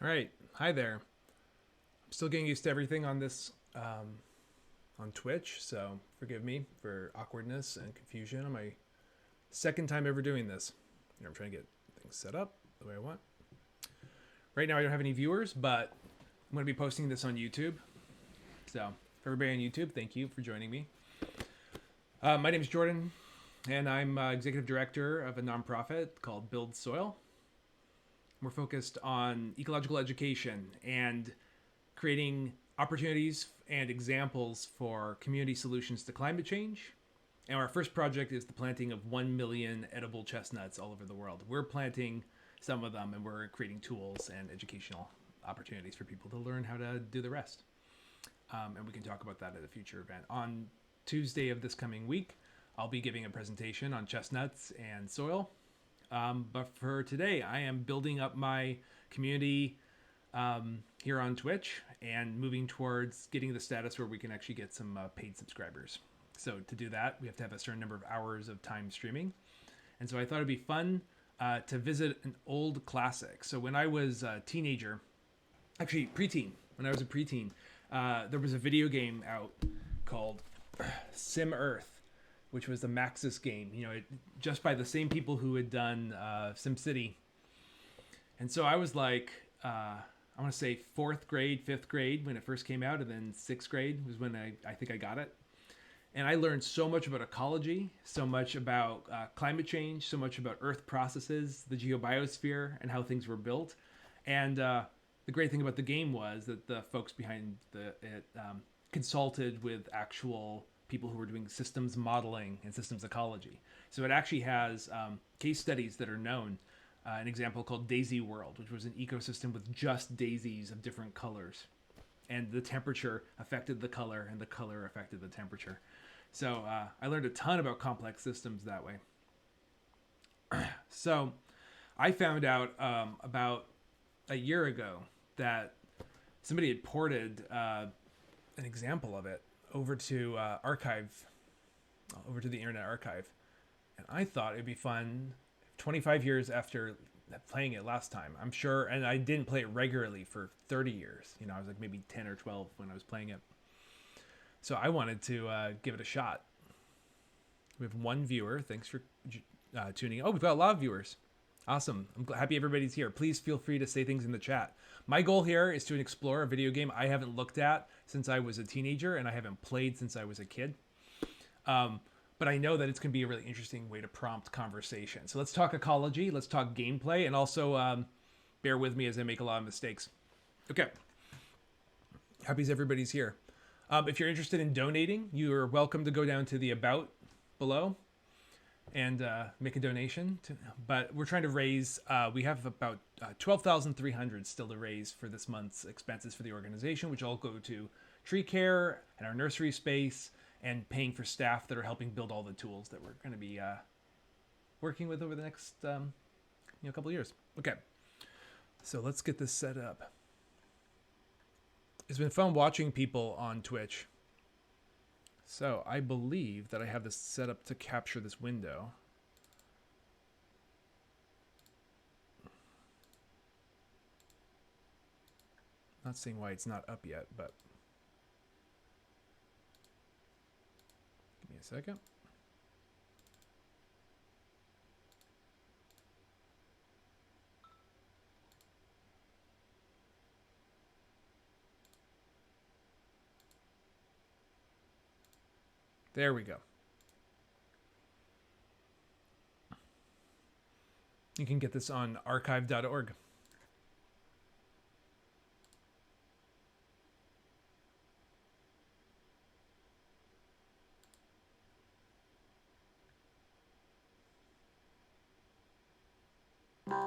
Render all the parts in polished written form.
All right, hi there. I'm still getting used to everything on this on Twitch, so forgive me for awkwardness and confusion on my second time ever doing this. Here, I'm trying to get things set up the way I want. Right now, I don't have any viewers, but I'm going to be posting this on YouTube. So, for everybody on YouTube, thank you for joining me. My name is Jordan, and I'm executive director of a nonprofit called BuildSoil. We're focused on ecological education and creating opportunities and examples for community solutions to climate change. And our first project is the planting of 1 million edible chestnuts all over the world. We're planting some of them, and we're creating tools and educational opportunities for people to learn how to do the rest. And we can talk about that at a future event. On Tuesday of this coming week, I'll be giving a presentation on chestnuts and soil. But for today, I am building up my community here on Twitch and moving towards getting the status where we can actually get some paid subscribers. So to do that, we have to have a certain number of hours of time streaming. And so I thought it'd be fun to visit an old classic. So when I was a teenager, actually preteen, when I was a preteen, there was a video game out called SimEarth, which was the Maxis game, just by the same people who had done SimCity. And so I was like, I want to say 4th grade, 5th grade when it first came out, and then 6th grade was when I think I got it. And I learned so much about ecology, so much about climate change, so much about Earth processes, the geobiosphere, and how things were built. And the great thing about the game was that the folks behind it consulted with actual people who were doing systems modeling and systems ecology. So it actually has case studies that are known. An example called Daisy World, which was an ecosystem with just daisies of different colors. And the temperature affected the color, and the color affected the temperature. So I learned a ton about complex systems that way. So I found out about a year ago that somebody had ported an example of it over to over to the Internet Archive. And I thought it'd be fun 25 years after playing it last time. I'm sure, and I didn't play it regularly for 30 years. I was like maybe 10 or 12 when I was playing it. So I wanted to give it a shot. We have one viewer. Thanks for tuning in. Oh, we've got a lot of viewers. Awesome. I'm happy everybody's here. Please feel free to say things in the chat. My goal here is to explore a video game I haven't looked at since I was a teenager, and I haven't played since I was a kid. But I know that it's going to be a really interesting way to prompt conversation. So let's talk ecology, let's talk gameplay, and also bear with me as I make a lot of mistakes. Okay. Happy everybody's here. If you're interested in donating, you're welcome to go down to the About below and make a donation. But we're trying to raise, we have about 12,300 still to raise for this month's expenses for the organization, which all go to tree care and our nursery space, and paying for staff that are helping build all the tools that we're going to be working with over the next couple of years. Okay, so let's get this set up. It's been fun watching people on Twitch. So I believe that I have this set up to capture this window. Not seeing why it's not up yet, but give me a second. There we go. You can get this on archive.org. Now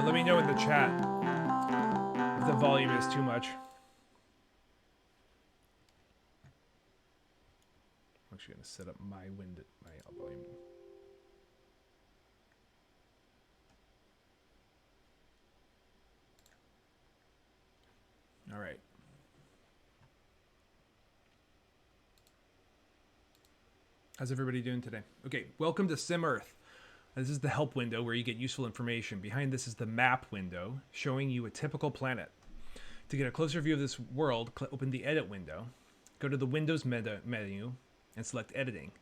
let me know in the chat if the volume is too much. I'm actually going to set up my window, my volume. All right. How's everybody doing today? Okay, welcome to SimEarth. This is the help window where you get useful information. Behind this is the map window showing you a typical planet. To get a closer view of this world, open the edit window, go to the Windows menu, and select editing.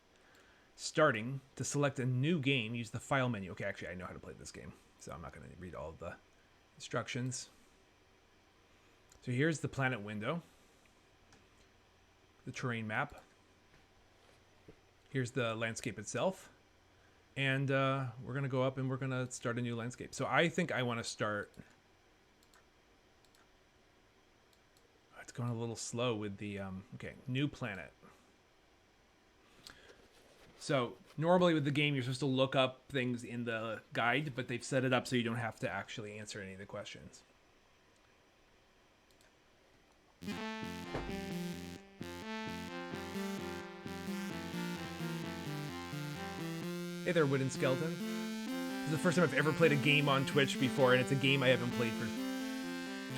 Starting, to select a new game, use the file menu. Okay, actually, I know how to play this game, so I'm not going to read all of the instructions. So here's the planet window, the terrain map. Here's the landscape itself. And we're going to go up and we're going to start a new landscape. So I think I want to start... It's going a little slow with the... okay, new planet. So normally with the game, you're supposed to look up things in the guide, but they've set it up so you don't have to actually answer any of the questions. Hey there, Wooden Skeleton. This is the first time I've ever played a game on Twitch before, and it's a game I haven't played for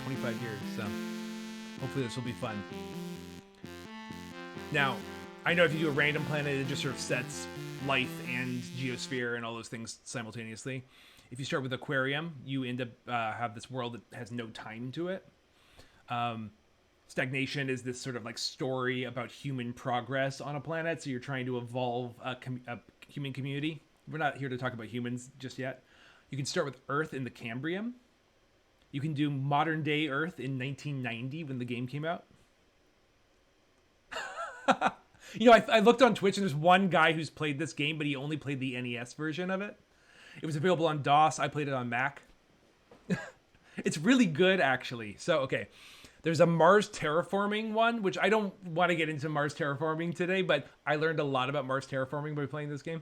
25 years, so hopefully this will be fun. Now, I know if you do a random planet, it just sort of sets life and geosphere and all those things simultaneously. If you start with Aquarium, you end up have this world that has no time to it. Stagnation is this sort of like story about human progress on a planet, so you're trying to evolve a human community. We're not here to talk about humans just yet. You can start with Earth in the Cambrian. You can do modern day Earth in 1990 when the game came out. You know, I looked on Twitch and there's one guy who's played this game, but he only played the NES version of it. It was available on DOS. I played it on Mac. It's really good, actually. So, okay. There's a Mars terraforming one, which I don't want to get into Mars terraforming today, but I learned a lot about Mars terraforming by playing this game.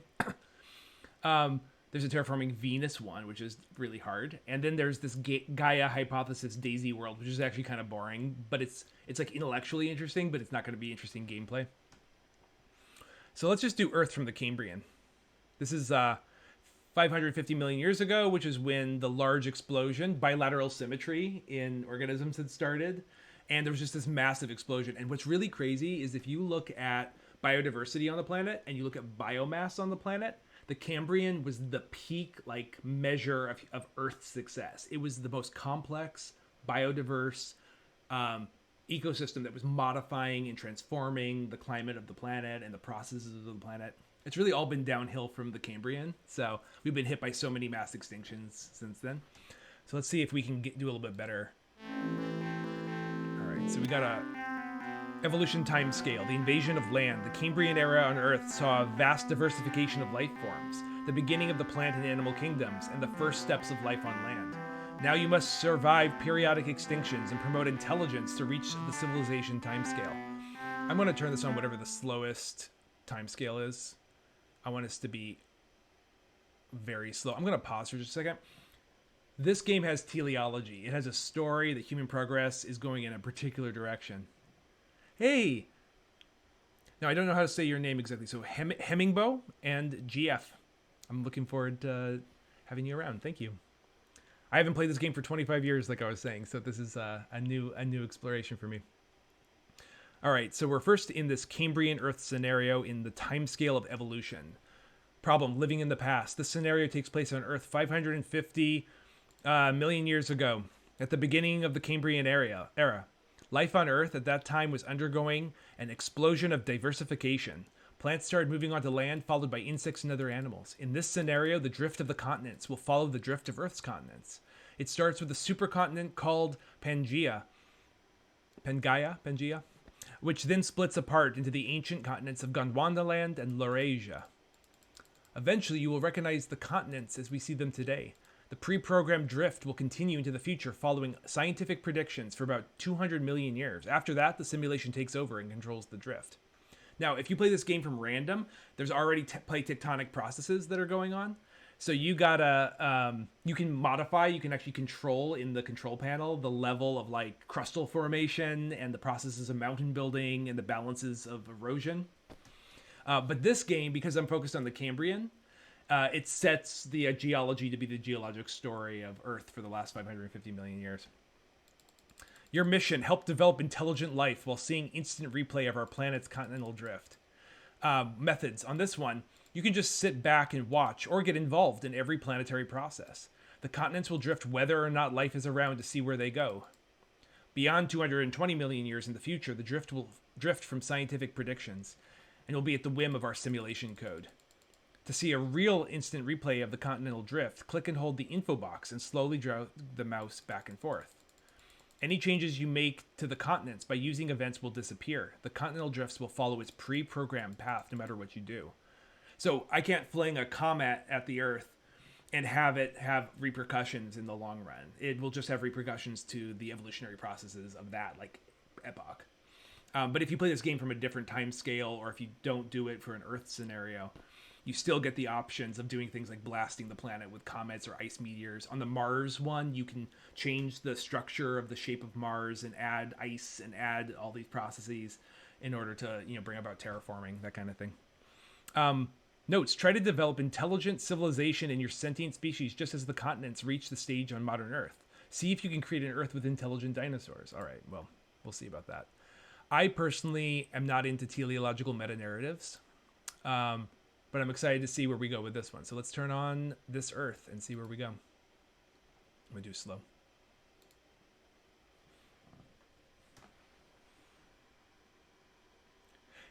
There's a terraforming Venus one, which is really hard. And then there's this Gaia hypothesis Daisy world, which is actually kind of boring, but it's like intellectually interesting, but it's not going to be interesting gameplay. So let's just do Earth from the Cambrian. This is 550 million years ago, which is when the large explosion, bilateral symmetry in organisms had started. And there was just this massive explosion. And what's really crazy is if you look at biodiversity on the planet and you look at biomass on the planet, the Cambrian was the peak like measure of Earth's success. It was the most complex, biodiverse ecosystem that was modifying and transforming the climate of the planet and the processes of the planet. It's really all been downhill from the Cambrian. So we've been hit by so many mass extinctions since then. So let's see if we can do a little bit better. All right, so we got a evolution time scale, the invasion of land. The Cambrian era on Earth saw a vast diversification of life forms, the beginning of the plant and animal kingdoms, and the first steps of life on land. Now you must survive periodic extinctions and promote intelligence to reach the civilization timescale. I'm going to turn this on whatever the slowest timescale is. I want us to be very slow. I'm going to pause for just a second. This game has teleology. It has a story that human progress is going in a particular direction. Hey! Now, I don't know how to say your name exactly. So, Hemmingbo and GF. I'm looking forward to having you around. Thank you. I haven't played this game for 25 years, like I was saying, so this is a new exploration for me. All right, so we're first in this Cambrian Earth scenario in the timescale of evolution. Problem, living in the past. This scenario takes place on Earth 550 million years ago, at the beginning of the Cambrian era. Life on Earth at that time was undergoing an explosion of diversification. Plants started moving onto land, followed by insects and other animals. In this scenario, the drift of the continents will follow the drift of Earth's continents. It starts with a supercontinent called Pangaea, which then splits apart into the ancient continents of Gondwanaland and Laurasia. Eventually, you will recognize the continents as we see them today. The pre-programmed drift will continue into the future following scientific predictions for about 200 million years. After that, the simulation takes over and controls the drift. Now, if you play this game from random, there's already plate tectonic processes that are going on. So you gotta, you can modify, you can actually control in the control panel the level of like crustal formation and the processes of mountain building and the balances of erosion. But this game, because I'm focused on the Cambrian, it sets the geology to be the geologic story of Earth for the last 550 million years. Your mission, help develop intelligent life while seeing instant replay of our planet's continental drift. Methods. On this one, You can just sit back and watch or get involved in every planetary process. The continents will drift whether or not life is around to see where they go. Beyond 220 million years in the future, the drift will drift from scientific predictions and will be at the whim of our simulation code. To see a real instant replay of the continental drift, click and hold the info box and slowly drag the mouse back and forth. Any changes you make to the continents by using events will disappear. The continental drifts will follow its pre-programmed path no matter what you do. So I can't fling a comet at the Earth and have it have repercussions in the long run. It will just have repercussions to the evolutionary processes of that, like, epoch. But if you play this game from a different time scale, or if you don't do it for an Earth scenario, you still get the options of doing things like blasting the planet with comets or ice meteors. On the Mars one, you can change the structure of the shape of Mars and add ice and add all these processes in order to, bring about terraforming, that kind of thing. Notes, try to develop intelligent civilization in your sentient species just as the continents reach the stage on modern Earth. See if you can create an Earth with intelligent dinosaurs. All right, well, we'll see about that. I personally am not into teleological meta-narratives, but I'm excited to see where we go with this one. So let's turn on this Earth and see where we go. I'm going to do slow.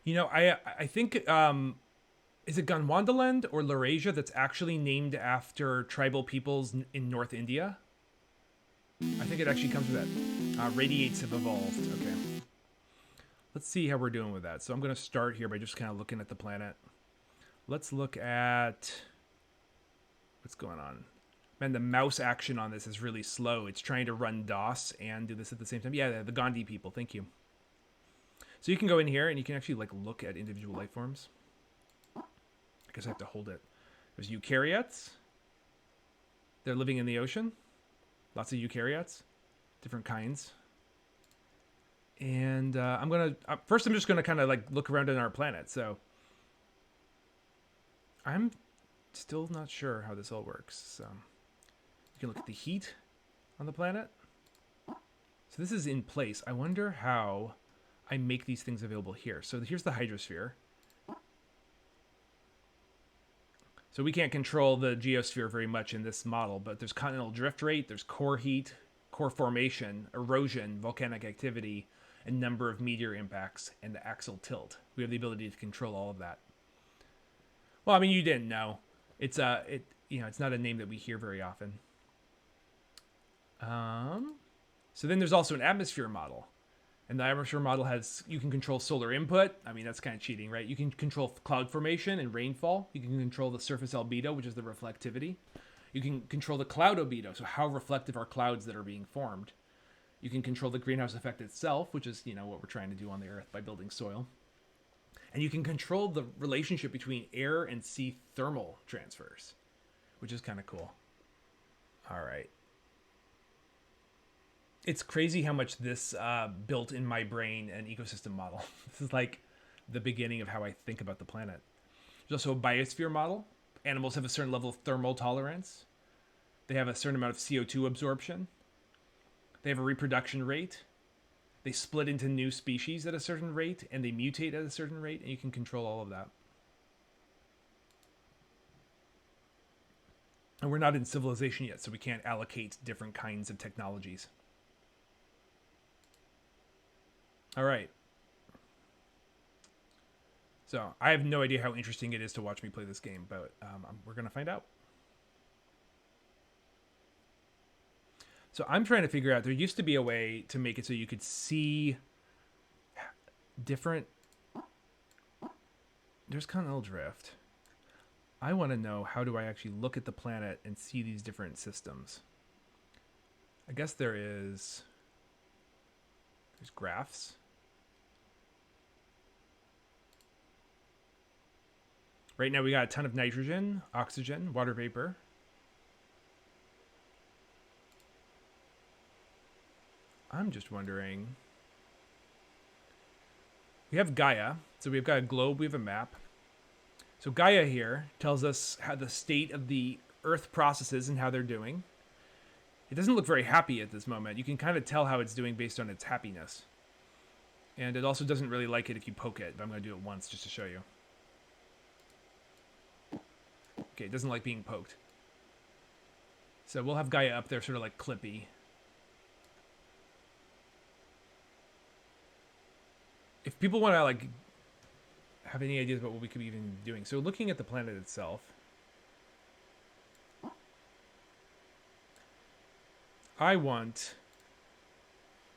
I think... is it Gondwanaland or Laurasia that's actually named after tribal peoples in North India? I think it actually comes with that. Radiates have evolved. Okay. Let's see how we're doing with that. So I'm going to start here by just kind of looking at the planet. Let's look at what's going on. Man, the mouse action on this is really slow. It's trying to run DOS and do this at the same time. Yeah, the Gandhi people. Thank you. So you can go in here and you can actually look at individual life forms. I guess I have to hold it. There's eukaryotes. They're living in the ocean. Lots of eukaryotes. Different kinds. And first I'm just going to kind of look around in our planet. So I'm still not sure how this all works. So you can look at the heat on the planet. So this is in place. I wonder how I make these things available here. So here's the hydrosphere. So we can't control the geosphere very much in this model, but there's continental drift rate, there's core heat, core formation, erosion, volcanic activity, and number of meteor impacts, and the axial tilt. We have the ability to control all of that. Well, I mean, you didn't know. It's it's not a name that we hear very often. So then there's also an atmosphere model. And the atmosphere model you can control solar input. I mean, that's kind of cheating, right? You can control cloud formation and rainfall. You can control the surface albedo, which is the reflectivity. You can control the cloud albedo, so how reflective are clouds that are being formed. You can control the greenhouse effect itself, which is, what we're trying to do on the Earth by building soil. And you can control the relationship between air and sea thermal transfers, which is kind of cool. All right. It's crazy how much this built in my brain an ecosystem model. This is like the beginning of how I think about the planet. There's also a biosphere model. Animals have a certain level of thermal tolerance. They have a certain amount of CO2 absorption. They have a reproduction rate. They split into new species at a certain rate, and they mutate at a certain rate, and you can control all of that. And we're not in civilization yet, so we can't allocate different kinds of technologies. All right. So I have no idea how interesting it is to watch me play this game, but we're going to find out. So I'm trying to figure out, there used to be a way to make it so you could see different... There's continental drift. I want to know, how do I actually look at the planet and see these different systems? I guess there's graphs. Right now we got a ton of nitrogen, oxygen, water vapor. I'm just wondering. We have Gaia. So we've got a globe, we have a map. So Gaia here tells us how the state of the Earth processes and how they're doing. It doesn't look very happy at this moment. You can kind of tell how it's doing based on its happiness. And it also doesn't really like it if you poke it, but I'm going to do it once just to show you. Okay, it doesn't like being poked. So we'll have Gaia up there sort of like Clippy. If people want to like have any ideas about what we could be even doing. So looking at the planet itself, I want,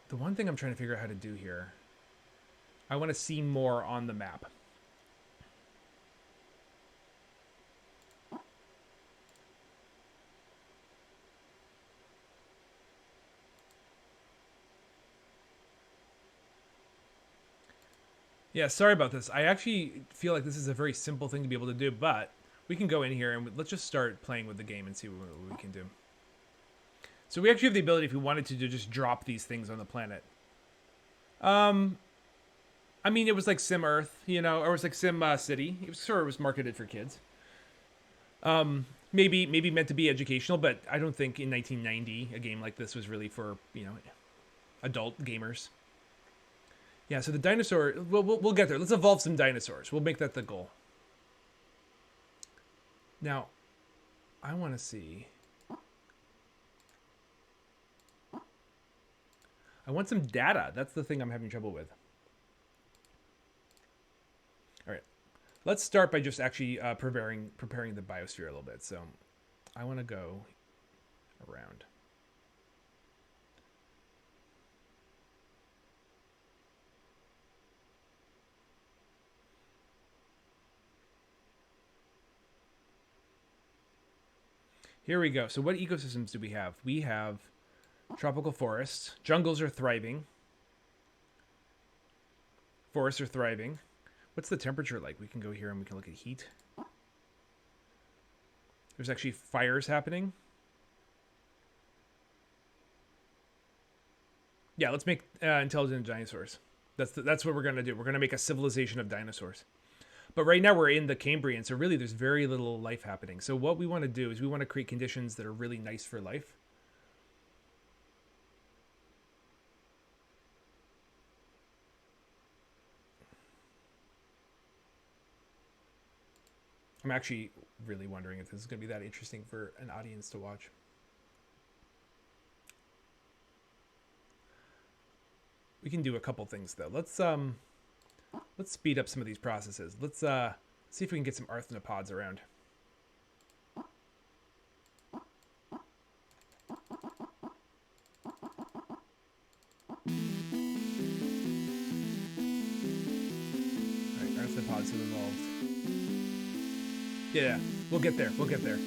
the one thing I'm trying to figure out how to do here, I want to see more on the map. Yeah, sorry about this. I actually feel like this is a very simple thing to be able to do, but we can go in here and let's just start playing with the game and see what we can do. So we actually have the ability, if we wanted to just drop these things on the planet. I mean, it was like SimEarth, you know, or it was like Sim City. It was sort of was marketed for kids. Maybe meant to be educational, but I don't think in 1990 a game like this was really for, you know, adult gamers. Yeah, so the dinosaur, we'll get there. Let's evolve some dinosaurs. We'll make that the goal. Now, I want to see. I want some data. That's the thing I'm having trouble with. All right, let's start by just actually preparing the biosphere a little bit. So I want to go around. Here we go. So what ecosystems do we have? We have tropical forests. Jungles are thriving. Forests are thriving. What's the temperature like? We can go here and we can look at heat. There's actually fires happening. Yeah, let's make intelligent dinosaurs. That's what we're going to do. We're going to make a civilization of dinosaurs. But right now we're in the Cambrian, so really there's very little life happening. So what we want to do is we want to create conditions that are really nice for life. I'm actually really wondering if this is going to be that interesting for an audience to watch. We can do a couple things though. Let's speed up some of these processes. Let's see if we can get some arthropods around. Alright, arthropods have evolved. Yeah, we'll get there. We'll get there.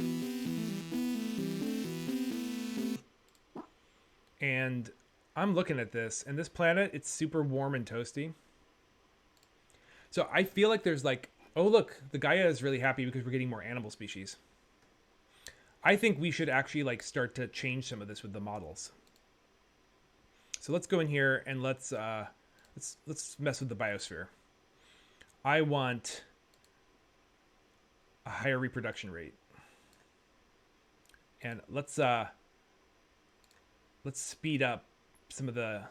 And I'm looking at this, and this planet, it's super warm and toasty. So I feel like there's like, oh look, the Gaia is really happy because we're getting more animal species. I think we should actually like start to change some of this with the models. So let's go in here and let's mess with the biosphere. I want a higher reproduction rate. And let's speed up some of the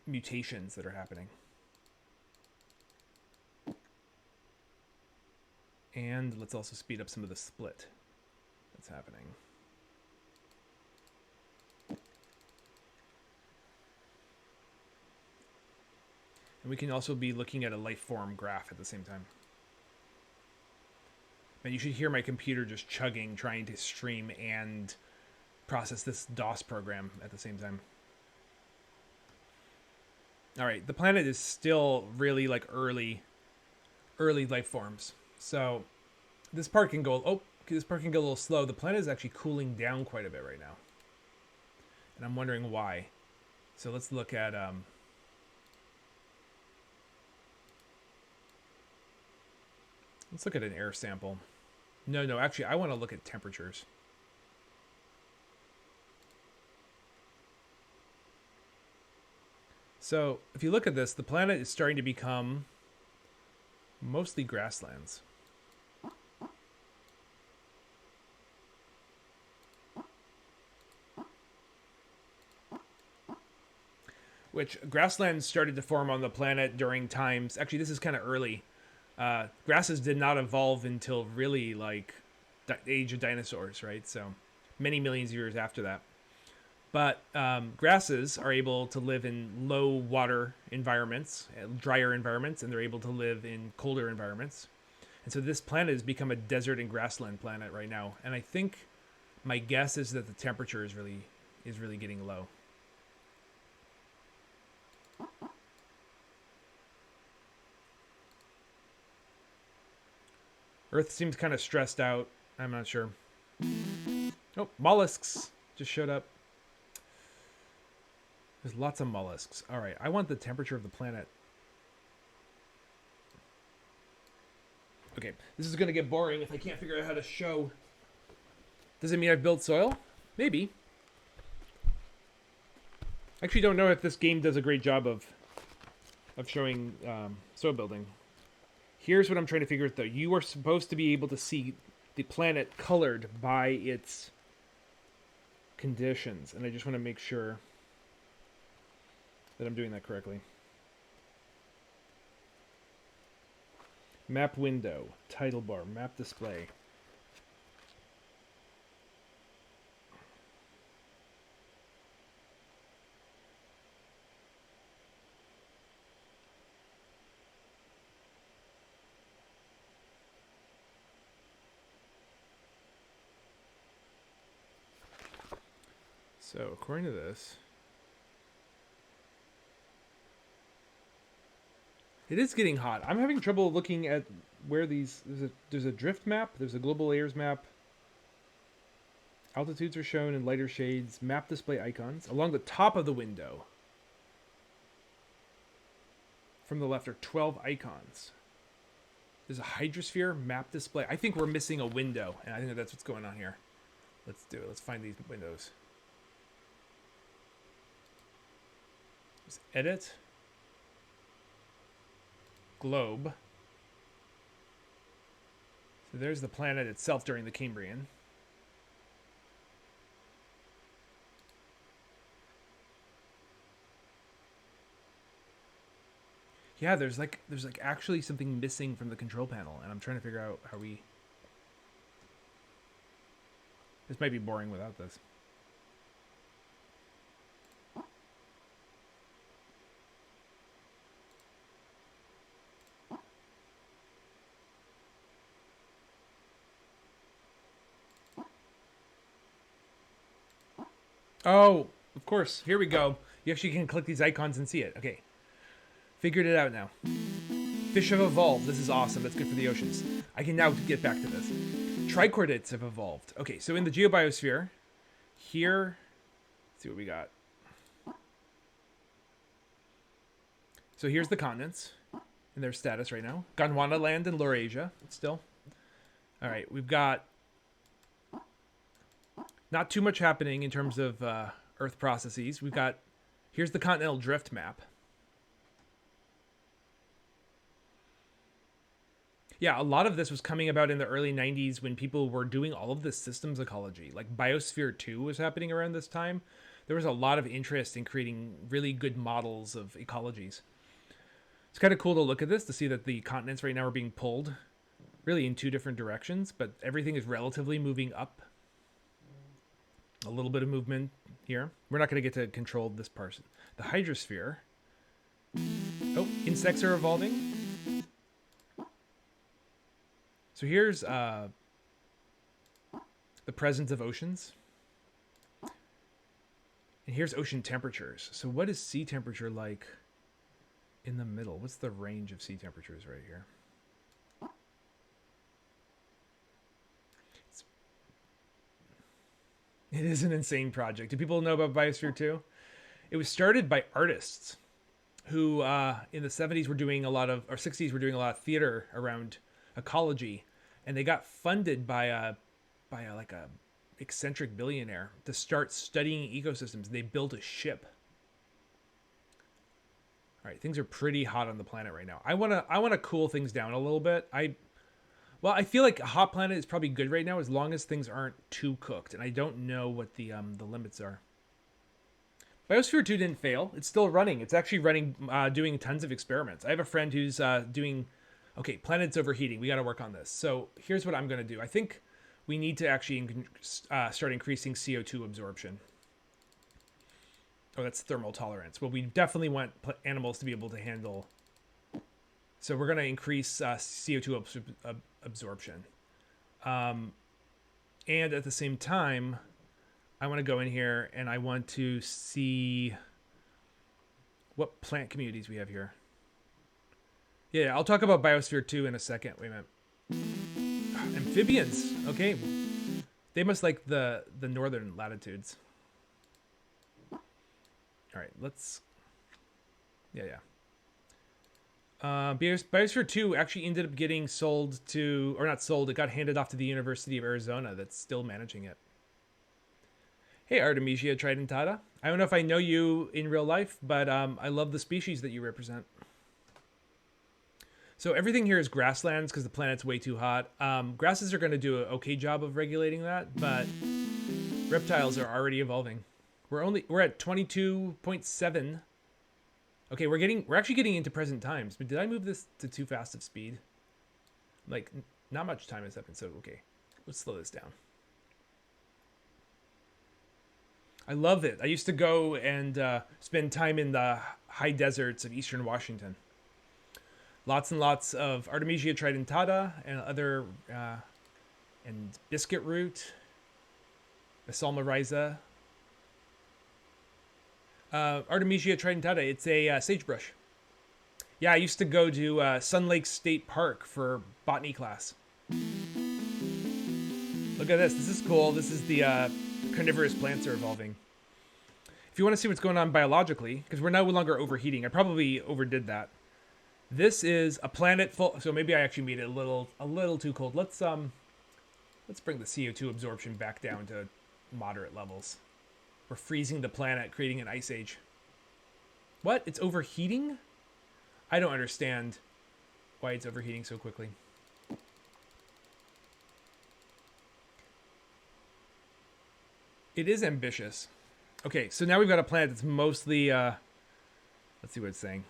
mutations that are happening. And let's also speed up some of the split that's happening. And we can also be looking at a life form graph at the same time. And you should hear my computer just chugging, trying to stream and process this DOS program at the same time. All right, the planet is still really like early life forms. So this part can go, this part can go a little slow. The planet is actually cooling down quite a bit right now. And I'm wondering why. So let's look at, let's look at an air sample. No, actually I want to look at temperatures. So if you look at this, the planet is starting to become mostly grasslands. Which grasslands started to form on the planet during times, actually this is kind of early. Grasses did not evolve until really like age of dinosaurs, right? So many millions of years after that. But grasses are able to live in low water environments, drier environments, and they're able to live in colder environments. And so this planet has become a desert and grassland planet right now. And I think my guess is that the temperature is really getting low. Earth seems kind of stressed out. I'm not sure. Oh, mollusks just showed up. There's lots of mollusks. All right, I want the temperature of the planet. Okay, this is going to get boring if I can't figure out how to show. Does it mean I've built soil? Maybe. I actually don't know if this game does a great job of showing soil building. Here's what I'm trying to figure out, though. You are supposed to be able to see the planet colored by its conditions, and I just want to make sure that I'm doing that correctly. Map window, title bar, map display. So, according to this, it is getting hot. I'm having trouble looking at where these... There's a drift map. There's a global layers map. Altitudes are shown in lighter shades. Map display icons. Along the top of the window, from the left, are 12 icons. There's a hydrosphere map display. I think we're missing a window, and I think that's what's going on here. Let's do it. Let's find these windows. There's edit. Globe. So there's the planet itself during the Cambrian. Yeah, there's like actually something missing from the control panel, and I'm trying to figure out how we... This might be boring without this. Oh, of course. Here we go. You actually can click these icons and see it. Okay. Figured it out now. Fish have evolved. This is awesome. That's good for the oceans. I can now get back to this. Trichordids have evolved. Okay, so in the geobiosphere, here... Let's see what we got. So here's the continents and their status right now. Gondwana land and Laurasia, still. All right, we've got... Not too much happening in terms of Earth processes. We've got... Here's the continental drift map. Yeah, a lot of this was coming about in the early 90s when people were doing all of this systems ecology. Like Biosphere 2 was happening around this time. There was a lot of interest in creating really good models of ecologies. It's kind of cool to look at this, to see that the continents right now are being pulled really in two different directions, but everything is relatively moving up. A little bit of movement here. We're not going to get to control this part. The hydrosphere. Oh, insects are evolving. So here's the presence of oceans. And here's ocean temperatures. So what is sea temperature like in the middle? What's the range of sea temperatures right here? It is an insane project. Do people know about Biosphere 2? It was started by artists who in the 70s were doing a lot of, or 60s were doing a lot of theater around ecology, and they got funded by a eccentric billionaire to start studying ecosystems. They built a ship. All right, things are pretty hot on the planet right now. I want to cool things down a little bit. I feel like a hot planet is probably good right now as long as things aren't too cooked, and I don't know what the limits are. Biosphere 2 didn't fail. It's still running. It's actually running, doing tons of experiments. I have a friend who's doing... Okay, planet's overheating. We got to work on this. So here's what I'm going to do. I think we need to actually start increasing CO2 absorption. Oh, that's thermal tolerance. Well, we definitely want animals to be able to handle. So we're going to increase CO2 absorption. And at the same time, I want to go in here and I want to see what plant communities we have here. Yeah, I'll talk about Biosphere 2 in a second. Wait a minute. Amphibians. Okay. They must like the northern latitudes. All right, let's... Yeah. Biosphere 2 actually ended up getting sold to... Or not sold, it got handed off to the University of Arizona that's still managing it. Hey, Artemisia tridentata. I don't know if I know you in real life, but I love the species that you represent. So everything here is grasslands because the planet's way too hot. Grasses are going to do an okay job of regulating that, but reptiles are already evolving. We're at 22.7. Okay, we're actually getting into present times. But did I move this to too fast of speed? Like, not much time has happened, so okay. Let's slow this down. I love it. I used to go and spend time in the high deserts of eastern Washington. Lots and lots of Artemisia tridentata and other, and biscuit root, Asalma rhiza. Artemisia tridentata, it's a sagebrush. Yeah, I used to go to Sun Lake State Park for botany class. Look at this. This is cool. This is the carnivorous plants are evolving. If you want to see what's going on biologically, because we're no longer overheating, I probably overdid that. This is a planet full. So maybe I actually made it a little too cold. Let's bring the CO2 absorption back down to moderate levels. We're freezing the planet, creating an ice age. What? It's overheating? I don't understand why it's overheating so quickly. It is ambitious. Okay, so now we've got a planet that's mostly, let's see what it's saying.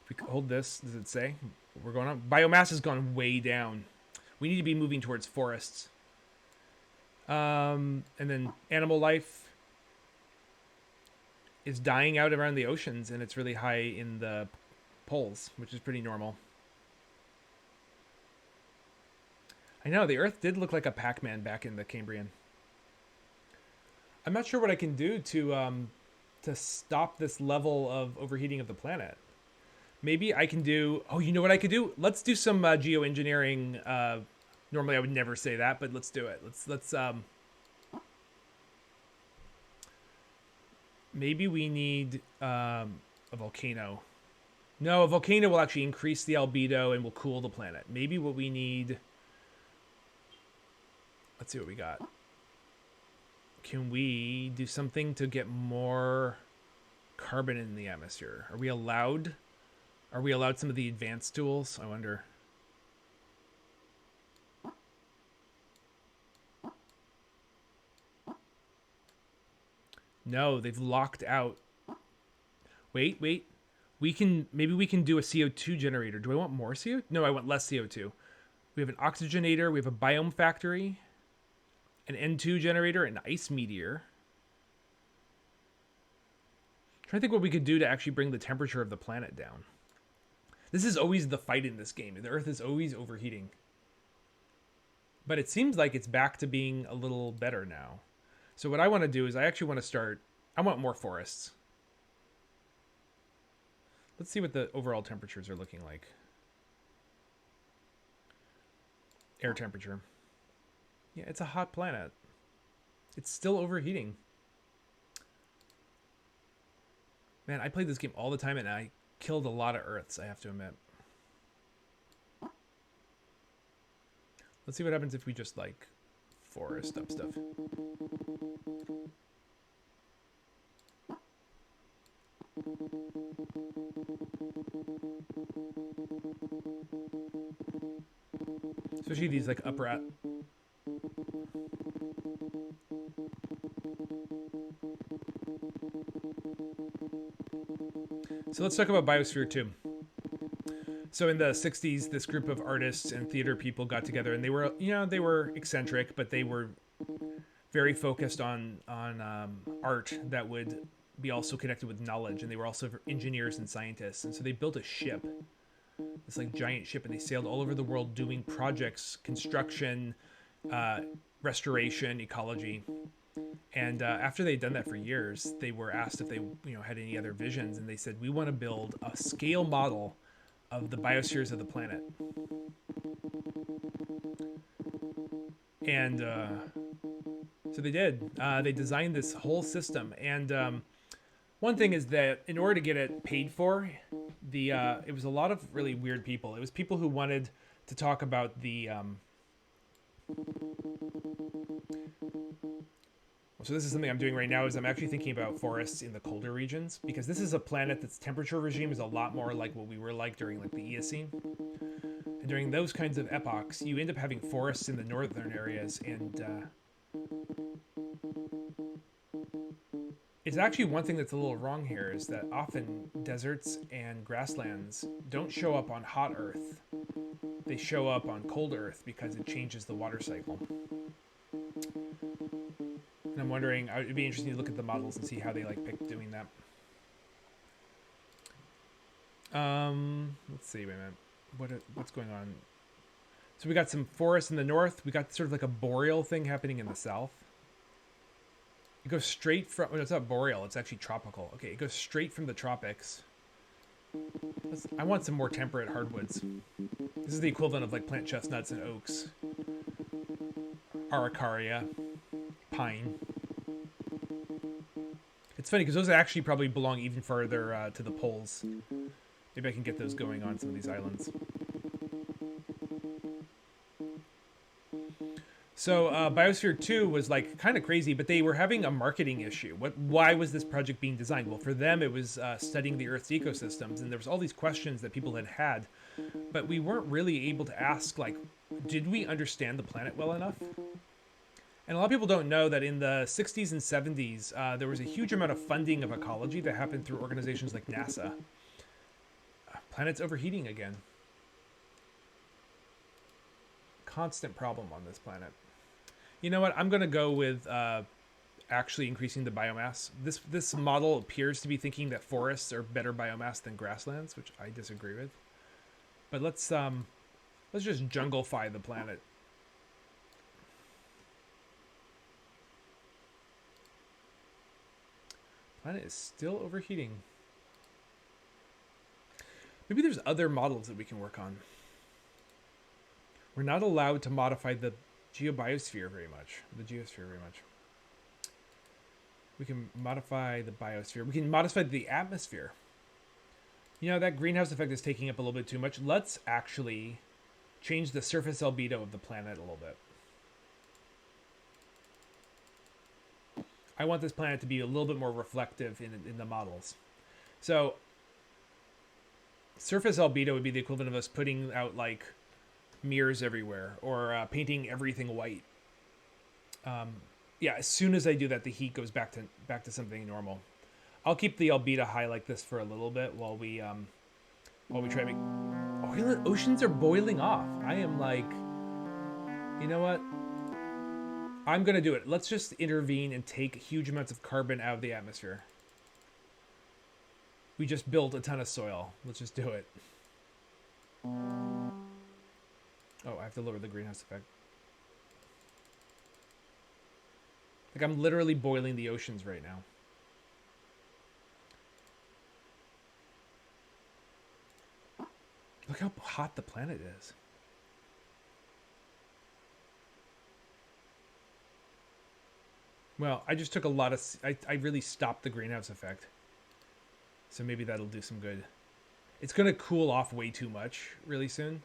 If we hold this, does it say? We're going on. Biomass has gone way down. We need to be moving towards forests. And then animal life is dying out around the oceans, and it's really high in the poles, which is pretty normal. I know, the Earth did look like a Pac-Man back in the Cambrian. I'm not sure what I can do to stop this level of overheating of the planet. Maybe I can do... Oh, you know what I could do? Let's do some geoengineering. Normally I would never say that, but let's do it. Let's maybe we need a volcano. No, a volcano will actually increase the albedo and will cool the planet. Maybe what we need... Let's see what we got. Can we do something to get more carbon in the atmosphere? Are we allowed? Are we allowed some of the advanced tools? I wonder. No, they've locked out. Wait. Maybe we can do a CO2 generator. Do I want more CO2? No, I want less CO2. We have an oxygenator. We have a biome factory. An N2 generator, an ice meteor. I'm trying to think what we could do to actually bring the temperature of the planet down. This is always the fight in this game. The Earth is always overheating. But it seems like it's back to being a little better now. So what I want to do is I actually want to start... I want more forests. Let's see what the overall temperatures are looking like. Air temperature. Yeah, it's a hot planet. It's still overheating. Man, I played this game all the time and I killed a lot of Earths, I have to admit. Let's see what happens if we just, like, forest up stuff. Especially these, like, upper... So let's talk about Biosphere 2. So in the 60s, this group of artists and theater people got together, and they were, they were eccentric, but they were very focused on art that would be also connected with knowledge, and they were also engineers and scientists. And so they built a ship, this like giant ship, and they sailed all over the world doing projects, construction, restoration, ecology. And after they'd done that for years, they were asked if they had any other visions, and they said, we want to build a scale model of the biospheres of the planet. And so they did. They designed this whole system. And one thing is that in order to get it paid for, it was a lot of really weird people. It was people who wanted to talk about the... So this is something I'm doing right now, is I'm actually thinking about forests in the colder regions, because this is a planet that's temperature regime is a lot more like what we were like during like the Eocene. And during those kinds of epochs, you end up having forests in the northern areas, and it's actually one thing that's a little wrong here, is that often deserts and grasslands don't show up on hot Earth. They show up on cold Earth because it changes the water cycle. And I'm wondering, it'd be interesting to look at the models and see how they like pick doing that. Let's see, wait a minute. What's going on? So we got some forests in the north. We got sort of like a boreal thing happening in the south. It goes straight from, well, it's not boreal, it's actually tropical. Okay, it goes straight from the tropics. I want some more temperate hardwoods. This is the equivalent of like plant chestnuts and oaks. Araucaria. Pine. It's funny because those actually probably belong even further to the poles. Maybe I can get those going on some of these islands. So Biosphere 2 was like kind of crazy, but they were having a marketing issue. Why was this project being designed? Well, for them, it was studying the Earth's ecosystems, and there was all these questions that people had, but we weren't really able to ask, like, did we understand the planet well enough? And a lot of people don't know that in the 60s and 70s, there was a huge amount of funding of ecology that happened through organizations like NASA. Planet's overheating again. Constant problem on this planet. You know what? I'm going to go with actually increasing the biomass. This model appears to be thinking that forests are better biomass than grasslands, which I disagree with. But let's just junglify the planet. Planet is still overheating. Maybe there's other models that we can work on. We're not allowed to modify the geobiosphere very much. We can modify the biosphere. We can modify the atmosphere. That greenhouse effect is taking up a little bit too much. Let's actually change the surface albedo of the planet a little bit. I want this planet to be a little bit more reflective in the models. So surface albedo would be the equivalent of us putting out like mirrors everywhere, or painting everything white. Yeah, as soon as I do that, the heat goes back to something normal. I'll keep the albedo high like this for a little bit while we try to make... Oh, oceans are boiling off. I am like, you know what? I'm going to do it. Let's just intervene and take huge amounts of carbon out of the atmosphere. We just built a ton of soil. Let's just do it. Oh, I have to lower the greenhouse effect. Like, I'm literally boiling the oceans right now. Look how hot the planet is. Well, I just took a lot of... I really stopped the greenhouse effect. So maybe that'll do some good. It's going to cool off way too much really soon.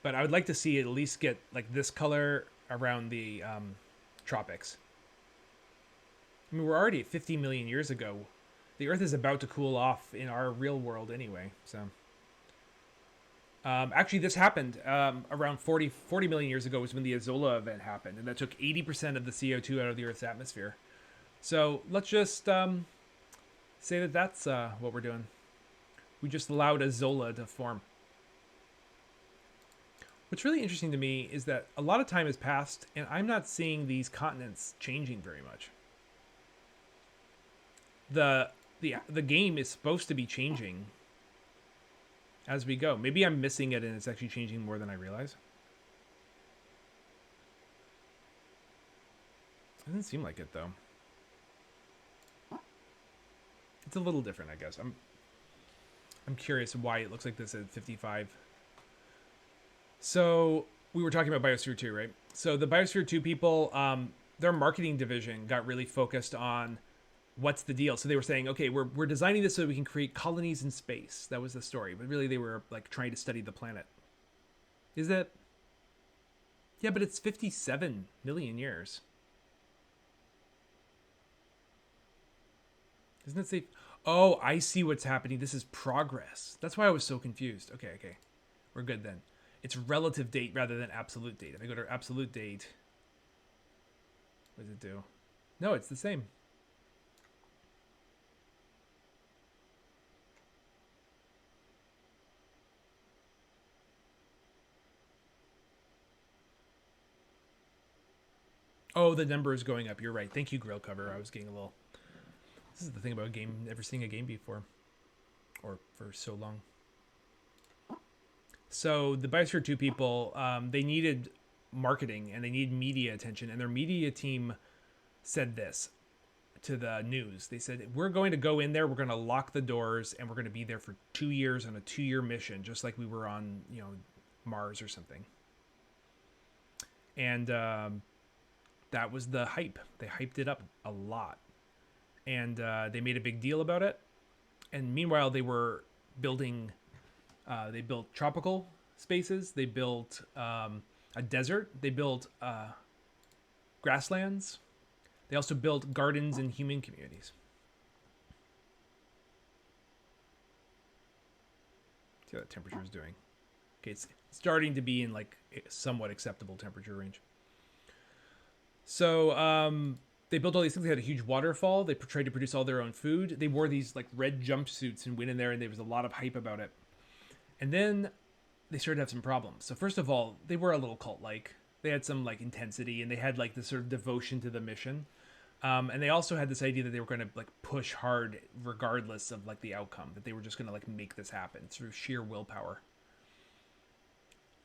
But I would like to see it at least get like this color around the tropics. I mean, we're already at 50 million years ago. The Earth is about to cool off in our real world anyway. So, actually, this happened around 40 million years ago was when the Azola event happened. And that took 80% of the CO2 out of the Earth's atmosphere. So let's just say that that's what we're doing. We just allowed Azola to form. What's really interesting to me is that a lot of time has passed, and I'm not seeing these continents changing very much. The game is supposed to be changing as we go. Maybe I'm missing it, and it's actually changing more than I realize. Doesn't seem like it though. It's a little different, I guess. I'm curious why it looks like this at 55. So we were talking about Biosphere 2, right? So the Biosphere 2 people, their marketing division got really focused on what's the deal. So they were saying, okay, we're designing this so we can create colonies in space. That was the story, but really they were like trying to study the planet. Is it? Yeah, but it's 57 million years. Doesn't it say? Oh, I see what's happening. This is progress. That's why I was so confused. Okay. We're good then. It's relative date rather than absolute date. If I go to absolute date, what does it do? No, it's the same. Oh, the number is going up. You're right. Thank you, Grill Cover. I was getting a little... This is the thing about a game, never seeing a game before. Or for so long. So the Biosphere 2 people, they needed marketing and they need media attention. And their media team said this to the news. They said, we're going to go in there, we're going to lock the doors, and we're going to be there for 2 years on a 2-year mission, just like we were on, Mars or something. And that was the hype. They hyped it up a lot. And they made a big deal about it. And meanwhile, they were building... they built tropical spaces. They built a desert. They built grasslands. They also built gardens and human communities. See how that temperature is doing. Okay, it's starting to be in like a somewhat acceptable temperature range. So they built all these things. They had a huge waterfall. They tried to produce all their own food. They wore these like red jumpsuits and went in there, and there was a lot of hype about it. And then they started to have some problems. So first of all, they were a little cult-like. They had some like intensity, and they had like this sort of devotion to the mission. And they also had this idea that they were going to like push hard regardless of like the outcome, that they were just going to like make this happen through sheer willpower.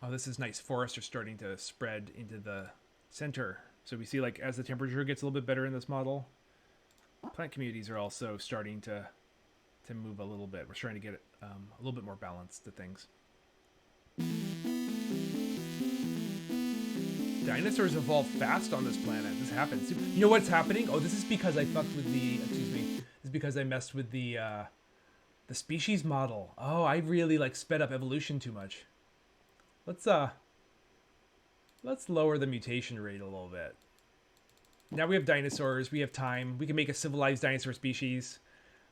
Oh, this is nice. Forests are starting to spread into the center. So we see like as the temperature gets a little bit better in this model, plant communities are also starting to move a little bit. We're starting to get a little bit more balance to things. Dinosaurs evolve fast on this planet. This happens. You know what's happening? Oh, this is because I fucked with the... Excuse me. This is because I messed with the species model. Oh, I really like sped up evolution too much. Let's lower the mutation rate a little bit. Now we have dinosaurs. We have time. We can make a civilized dinosaur species.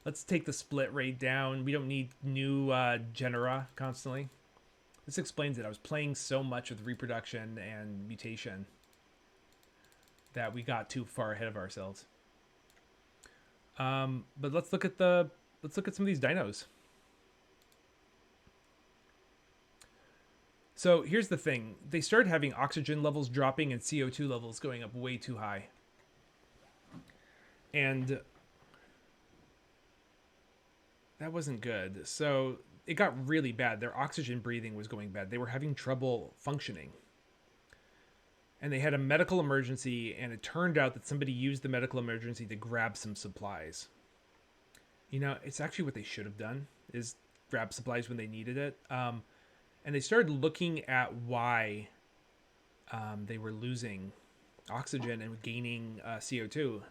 Let's take the split rate down. We don't need new genera constantly. This explains it. I was playing so much with reproduction and mutation that we got too far ahead of ourselves. But let's look at some of these dinos. So here's the thing. They started having oxygen levels dropping and CO2 levels going up way too high. And that wasn't good. So it got really bad. Their oxygen breathing was going bad. They were having trouble functioning. And they had a medical emergency, and it turned out that somebody used the medical emergency to grab some supplies. It's actually what they should have done, is grab supplies when they needed it. And they started looking at why they were losing oxygen and gaining CO2.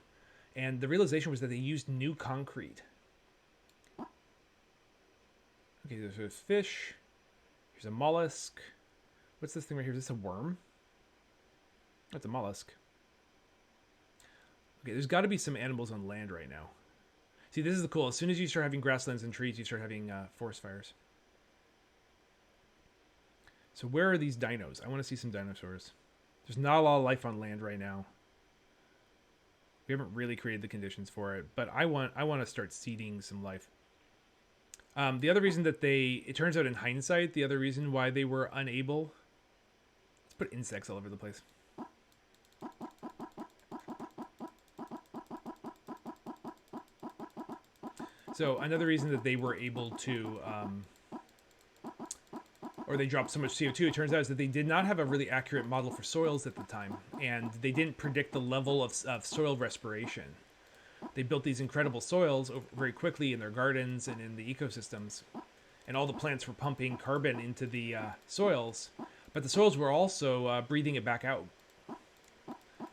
And the realization was that they used new concrete. Okay, there's a fish. Here's a mollusk. What's this thing right here? Is this a worm? That's a mollusk. Okay, there's got to be some animals on land right now. See, this is the cool. As soon as you start having grasslands and trees, you start having forest fires. So where are these dinos? I want to see some dinosaurs. There's not a lot of life on land right now. We haven't really created the conditions for it, but I want to start seeding some life. The other reason that it turns out in hindsight, the other reason why they were unable Put insects all over the place. So another reason that they were able to, or they dropped so much CO2, it turns out, is that they did not have a really accurate model for soils at the time, and they didn't predict the level of soil respiration. They built these incredible soils very quickly in their gardens and in the ecosystems, and all the plants were pumping carbon into the soils, but the soils were also breathing it back out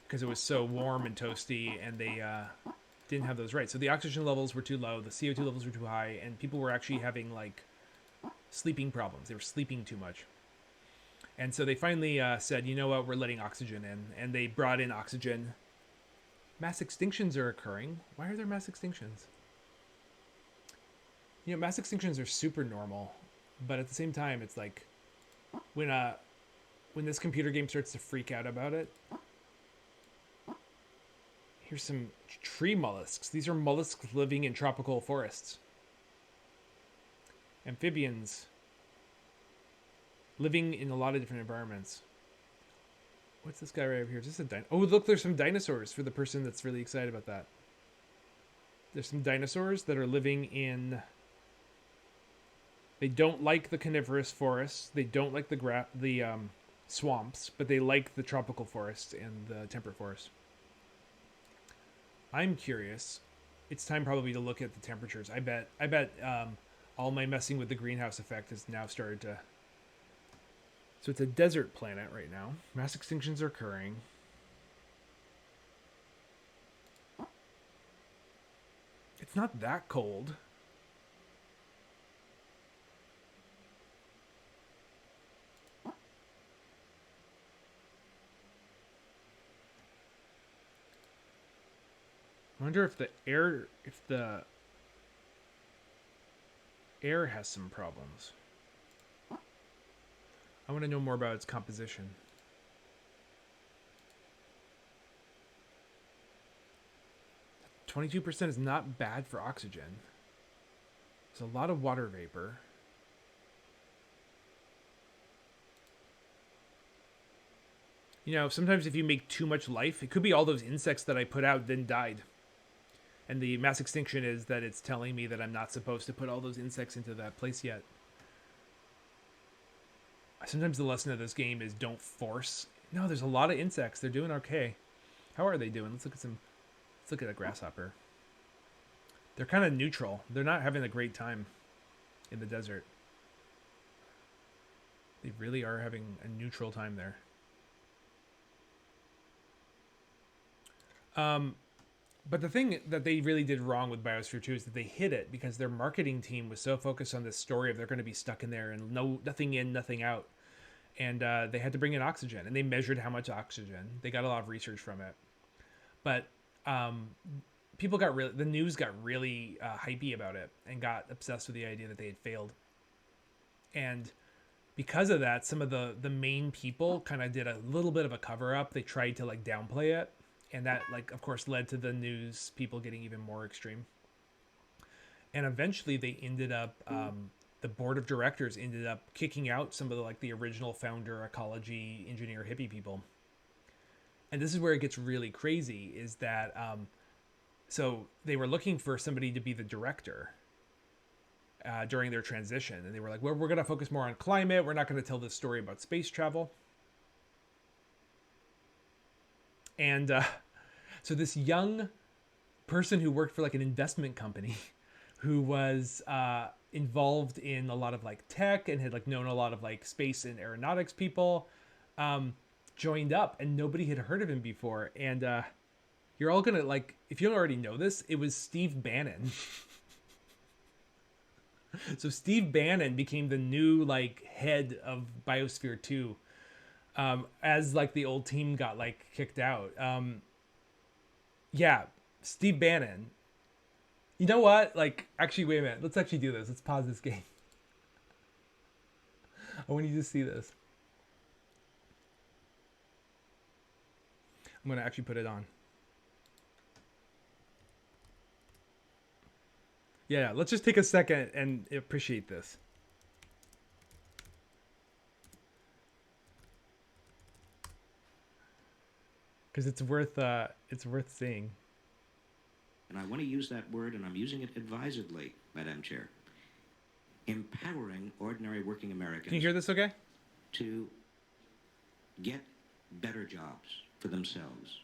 because it was so warm and toasty, and they didn't have those right. So the oxygen levels were too low, the CO2 levels were too high, and people were actually having like sleeping problems. They were sleeping too much. And so they finally said, you know what, we're letting oxygen in. And they brought in oxygen. Mass extinctions are occurring. Why are there mass extinctions? You know, mass extinctions are super normal. But at the same time, it's like when this computer game starts to freak out about it. Here's some tree mollusks. These are mollusks living in tropical forests. Amphibians living in a lot of different environments. What's this guy right over here? Is this a dino? Oh, look, there's some dinosaurs for the person that's really excited about that. There's some dinosaurs that are living in... They don't like the coniferous forests. They don't like the swamps, but they like the tropical forests and the temperate forests. I'm curious. It's time probably to look at the temperatures. I bet all my messing with the greenhouse effect has now started to... So it's a desert planet right now. Mass extinctions are occurring. It's not that cold. I wonder if the air has some problems. I want to know more about its composition. 22% is not bad for oxygen. There's a lot of water vapor. You know, sometimes if you make too much life, it could be all those insects that I put out then died. And the mass extinction is that it's telling me that I'm not supposed to put all those insects into that place yet. Sometimes the lesson of this game is don't force. No, there's a lot of insects. They're doing okay. How are they doing? Let's look at some. Let's look at a grasshopper. They're kind of neutral. They're not having a great time in the desert. They really are having a neutral time there. But the thing that they really did wrong with Biosphere 2 is that they hid it because their marketing team was so focused on this story of they're going to be stuck in there and nothing in, nothing out. And they had to bring in oxygen, and they measured how much oxygen. They got a lot of research from it. But the news got really hypey about it and got obsessed with the idea that they had failed. And because of that, some of the main people kind of did a little bit of a cover up. They tried to like downplay it. And that, like, of course, led to the news people getting even more extreme. And eventually they ended up, the board of directors ended up kicking out some of the original founder, ecology, engineer, hippie people. And this is where it gets really crazy, is that, so they were looking for somebody to be the director during their transition. And they were like, well, we're going to focus more on climate. We're not going to tell this story about space travel. And so this young person who worked for like an investment company who was involved in a lot of like tech and had like known a lot of like space and aeronautics people joined up, and nobody had heard of him before. And you're all gonna like, if you don't already know this, it was Steve Bannon. So Steve Bannon became the new like head of Biosphere 2. As like the old team got like kicked out. Yeah, Steve Bannon. You know what? Like, actually, wait a minute. Let's actually do this. Let's pause this game. I want you to see this. I'm going to actually put it on. Yeah, let's just take a second and appreciate this. because it's worth seeing. And I want to use that word, and I'm using it advisedly, Madam Chair. Empowering ordinary working Americans. Can you hear this okay? To get better jobs for themselves.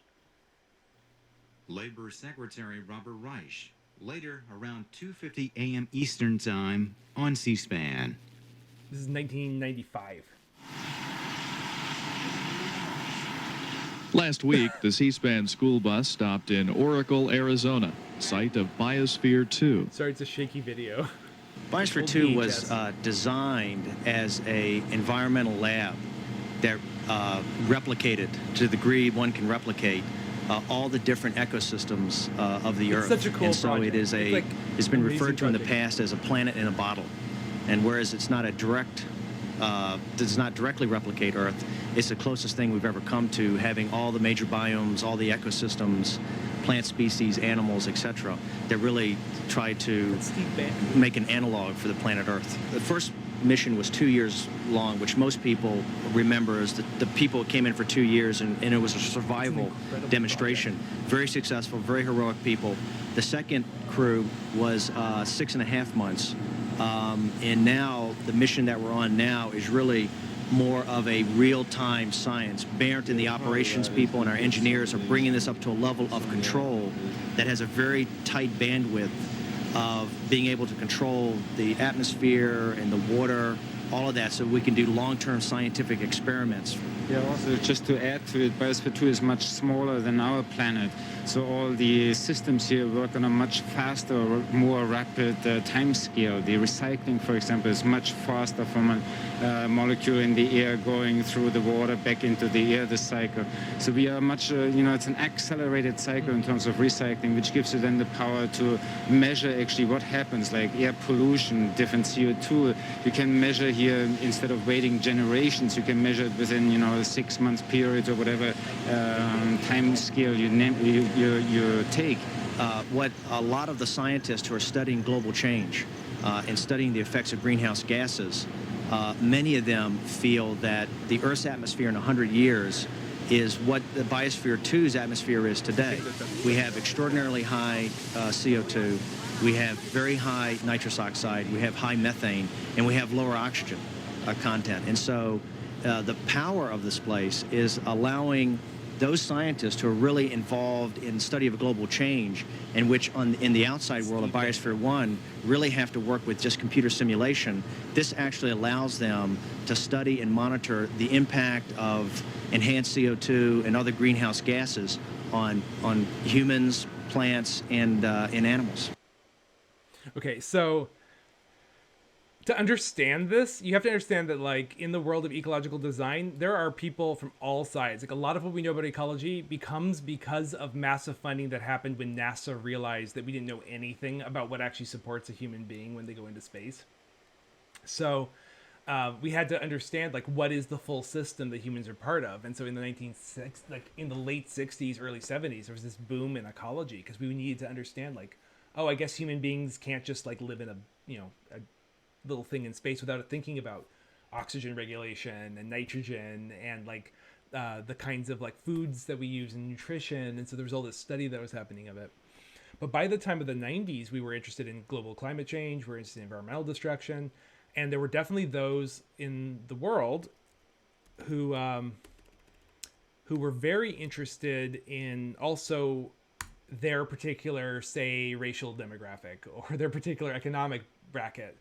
Labor Secretary Robert Reich, later around 2:50 a.m. Eastern Time on C-SPAN. This is 1995. Last week, the C-SPAN school bus stopped in Oracle, Arizona, site of Biosphere 2. Sorry, it's a shaky video. Biosphere 2 was designed as a environmental lab that replicated to the degree one can replicate all the different ecosystems of the Earth. Such a cool and so project. it is it's been referred to in the past as a planet in a bottle. And whereas it's not a direct, does not directly replicate Earth, it's the closest thing we've ever come to having all the major biomes, all the ecosystems, plant species, animals, etc., that really try to make an analog for the planet Earth. The first mission was 2 years long, which most people remember as the people came in for 2 years, and it was a survival demonstration. Very successful, very heroic people. The second crew was 6.5 months. And now the mission that we're on now is really more of a real-time science. Bernd and the operations people and our engineers are bringing this up to a level of control that has a very tight bandwidth of being able to control the atmosphere and the water, all of that, so we can do long-term scientific experiments. Yeah, also just to add to it, Biosphere 2 is much smaller than our planet, so all the systems here work on a much faster, more rapid time scale. The recycling, for example, is much faster from a molecule in the air going through the water back into the air, the cycle. So we are much, it's an accelerated cycle in terms of recycling, which gives you then the power to measure actually what happens, like air pollution, different CO2. You can measure here, instead of waiting generations, you can measure it within, a 6 month period or whatever time scale you take. What a lot of the scientists who are studying global change and studying the effects of greenhouse gases, many of them feel that the Earth's atmosphere in 100 years is what the Biosphere 2's atmosphere is today. We have extraordinarily high CO2, we have very high nitrous oxide, we have high methane, and we have lower oxygen content. And so the power of this place is allowing those scientists who are really involved in the study of global change, and which in the outside world of Biosphere 1 really have to work with just computer simulation. This actually allows them to study and monitor the impact of enhanced CO2 and other greenhouse gases on humans, plants, and animals. Okay, so to understand this, you have to understand that, like, in the world of ecological design, there are people from all sides. Like, a lot of what we know about ecology becomes because of massive funding that happened when NASA realized that we didn't know anything about what actually supports a human being when they go into space. So we had to understand, like, what is the full system that humans are part of. And so in the in the late 60s, early 70s, there was this boom in ecology because we needed to understand, like, oh, I guess human beings can't just, like, live in a little thing in space without thinking about oxygen regulation and nitrogen and, like, the kinds of, like, foods that we use in nutrition. And so there was all this study that was happening of it. But by the time of the 90s, we were interested in global climate change, we were interested in environmental destruction, and there were definitely those in the world who were very interested in also their particular, say, racial demographic or their particular economic bracket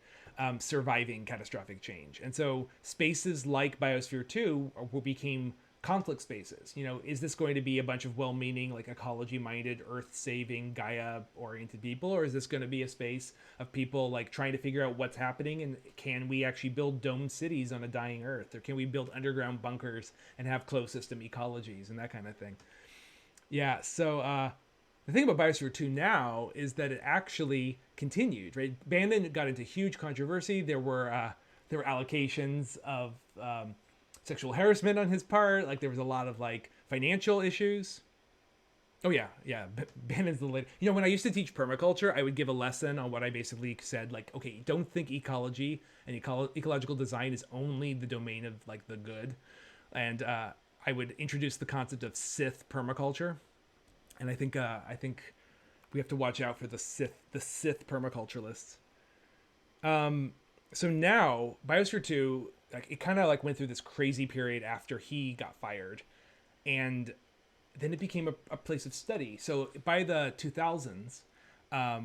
surviving catastrophic change. And so spaces like Biosphere 2 became conflict spaces. Is this going to be a bunch of well-meaning, like, ecology-minded, earth-saving, Gaia-oriented people, or is this going to be a space of people, like, trying to figure out what's happening, and can we actually build domed cities on a dying Earth, or can we build underground bunkers and have closed system ecologies and that kind of thing? Yeah, so the thing about Biosphere 2 now is that it actually continued, right? Bannon got into huge controversy. There were allegations of sexual harassment on his part. Like, there was a lot of, like, financial issues. Oh yeah. Bannon's the latest. When I used to teach permaculture, I would give a lesson on what I basically said, like, okay, don't think ecology and ecological design is only the domain of, like, the good. And I I would introduce the concept of Sith permaculture, and I think we have to watch out for the Sith permaculturalists. So now Biosphere 2, like, it kind of like went through this crazy period after he got fired, and then it became a place of study. So by the 2000s, I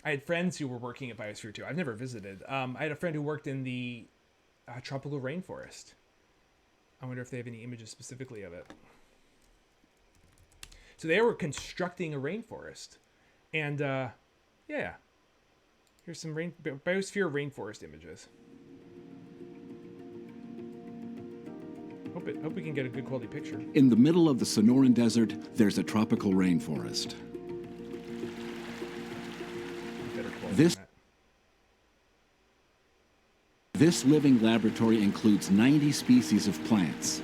had friends who were working at Biosphere 2. I've never visited. I had a friend who worked in the tropical rainforest. I wonder if they have any images specifically of it. So they were constructing a rainforest. And yeah, here's some Biosphere rainforest images. Hope we can get a good quality picture. In the middle of the Sonoran Desert, there's a tropical rainforest. Better quality This- than that. This living laboratory includes 90 species of plants,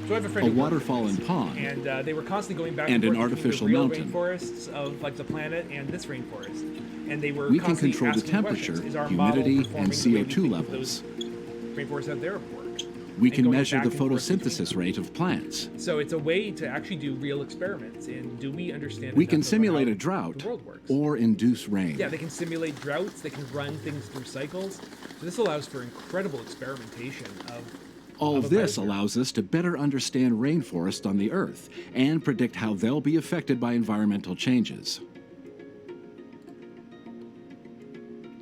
So I have a friend a who worked in waterfall this, and pond, and they were constantly going back and and an forth between artificial the real mountain. rainforests of like the planet and this rainforest, and they were we can constantly control the asking temperature, questions. Is our model humidity, performing and the way we CO2 think levels. those rainforests out there work? We and can going measure back the and forth between photosynthesis them. rate of plants. So it's a way to actually do real experiments in, do we understand We enough can about simulate how a drought the world works? or induce rain. Yeah, they can simulate droughts, they can run things through cycles. So this allows for incredible experimentation of All of a this biosphere. allows us to better understand rainforests on the Earth and predict how they'll be affected by environmental changes.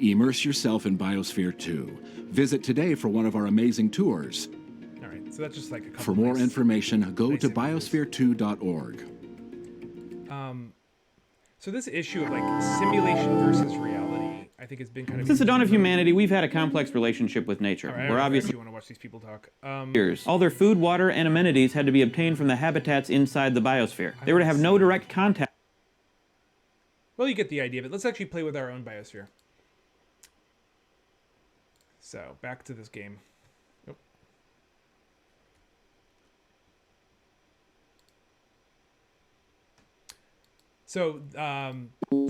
Immerse yourself in Biosphere 2. Visit today for one of our amazing tours. All right, so that's just like a couple For more nice- information, go nice to images. biosphere2.org. So this issue of like simulation versus reality, I think has been kind of Since the dawn of humanity, we've had a complex relationship with nature. All right, We're I obviously actually want to watch these people talk. years. All their food, water, and amenities had to be obtained from the habitats inside the biosphere. They were to have no direct contact Well, you get the idea of it. Let's actually play with our own biosphere. So back to this game. Nope. So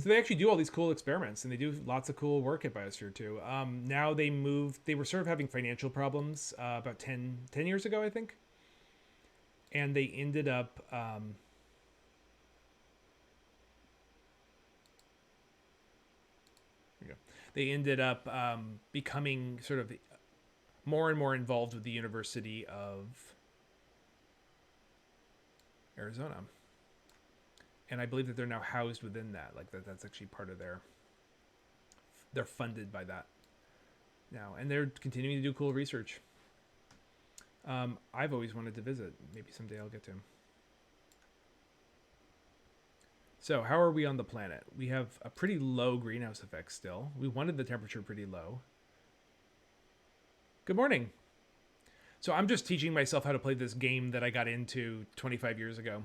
they actually do all these cool experiments, and they do lots of cool work at Biosphere 2. Now they moved. They were sort of having financial problems about 10 years ago, I think. And they ended up... they ended up becoming sort of more and more involved with the University of Arizona. And I believe that they're now housed within that. Like that's actually part of they're funded by that now. And they're continuing to do cool research. I've always wanted to visit. Maybe someday I'll get to. So how are we on the planet? We have a pretty low greenhouse effect still. We wanted the temperature pretty low. Good morning. So I'm just teaching myself how to play this game that I got into 25 years ago,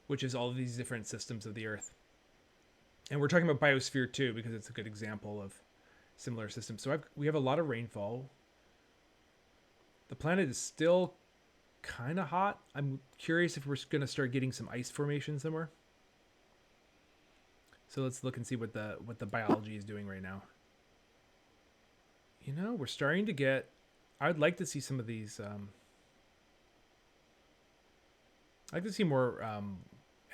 which is all of these different systems of the Earth. And we're talking about Biosphere 2 because it's a good example of similar systems. So we have a lot of rainfall. The planet is still kind of hot. I'm curious if we're going to start getting some ice formation somewhere. So let's look and see what the biology is doing right now. You know, we're starting to get... I would like to see some of these... I'd like to see more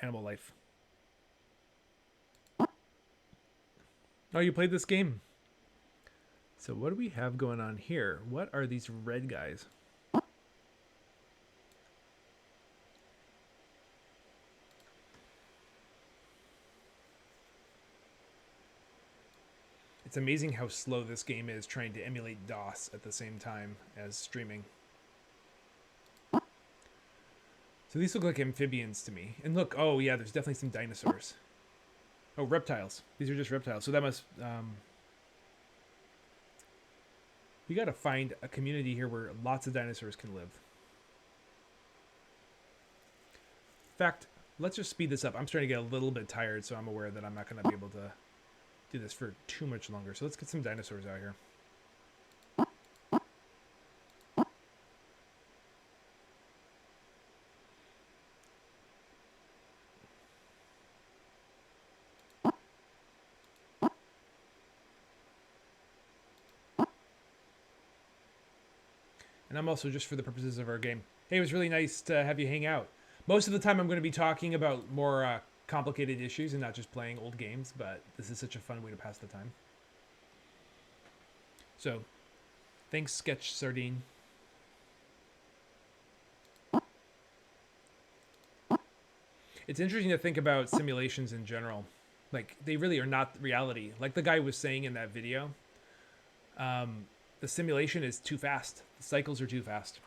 animal life. Oh, you played this game? So what do we have going on here? What are these red guys? It's amazing how slow this game is trying to emulate DOS at the same time as streaming. So these look like amphibians to me. And look, oh yeah, there's definitely some dinosaurs. Oh, reptiles. These are just reptiles. So that must... we gotta find a community here where lots of dinosaurs can live. In fact, let's just speed this up. I'm starting to get a little bit tired, so I'm aware that I'm not gonna be able to do this for too much longer. So let's get some dinosaurs out here. And I'm also, just for the purposes of our game, Hey, it was really nice to have you hang out. Most of the time, I'm going to be talking about more complicated issues and not just playing old games, but this is such a fun way to pass the time. So, thanks, Sketch Sardine. It's interesting to think about simulations in general. Like, they really are not reality. Like the guy was saying in that video, the simulation is too fast. The cycles are too fast.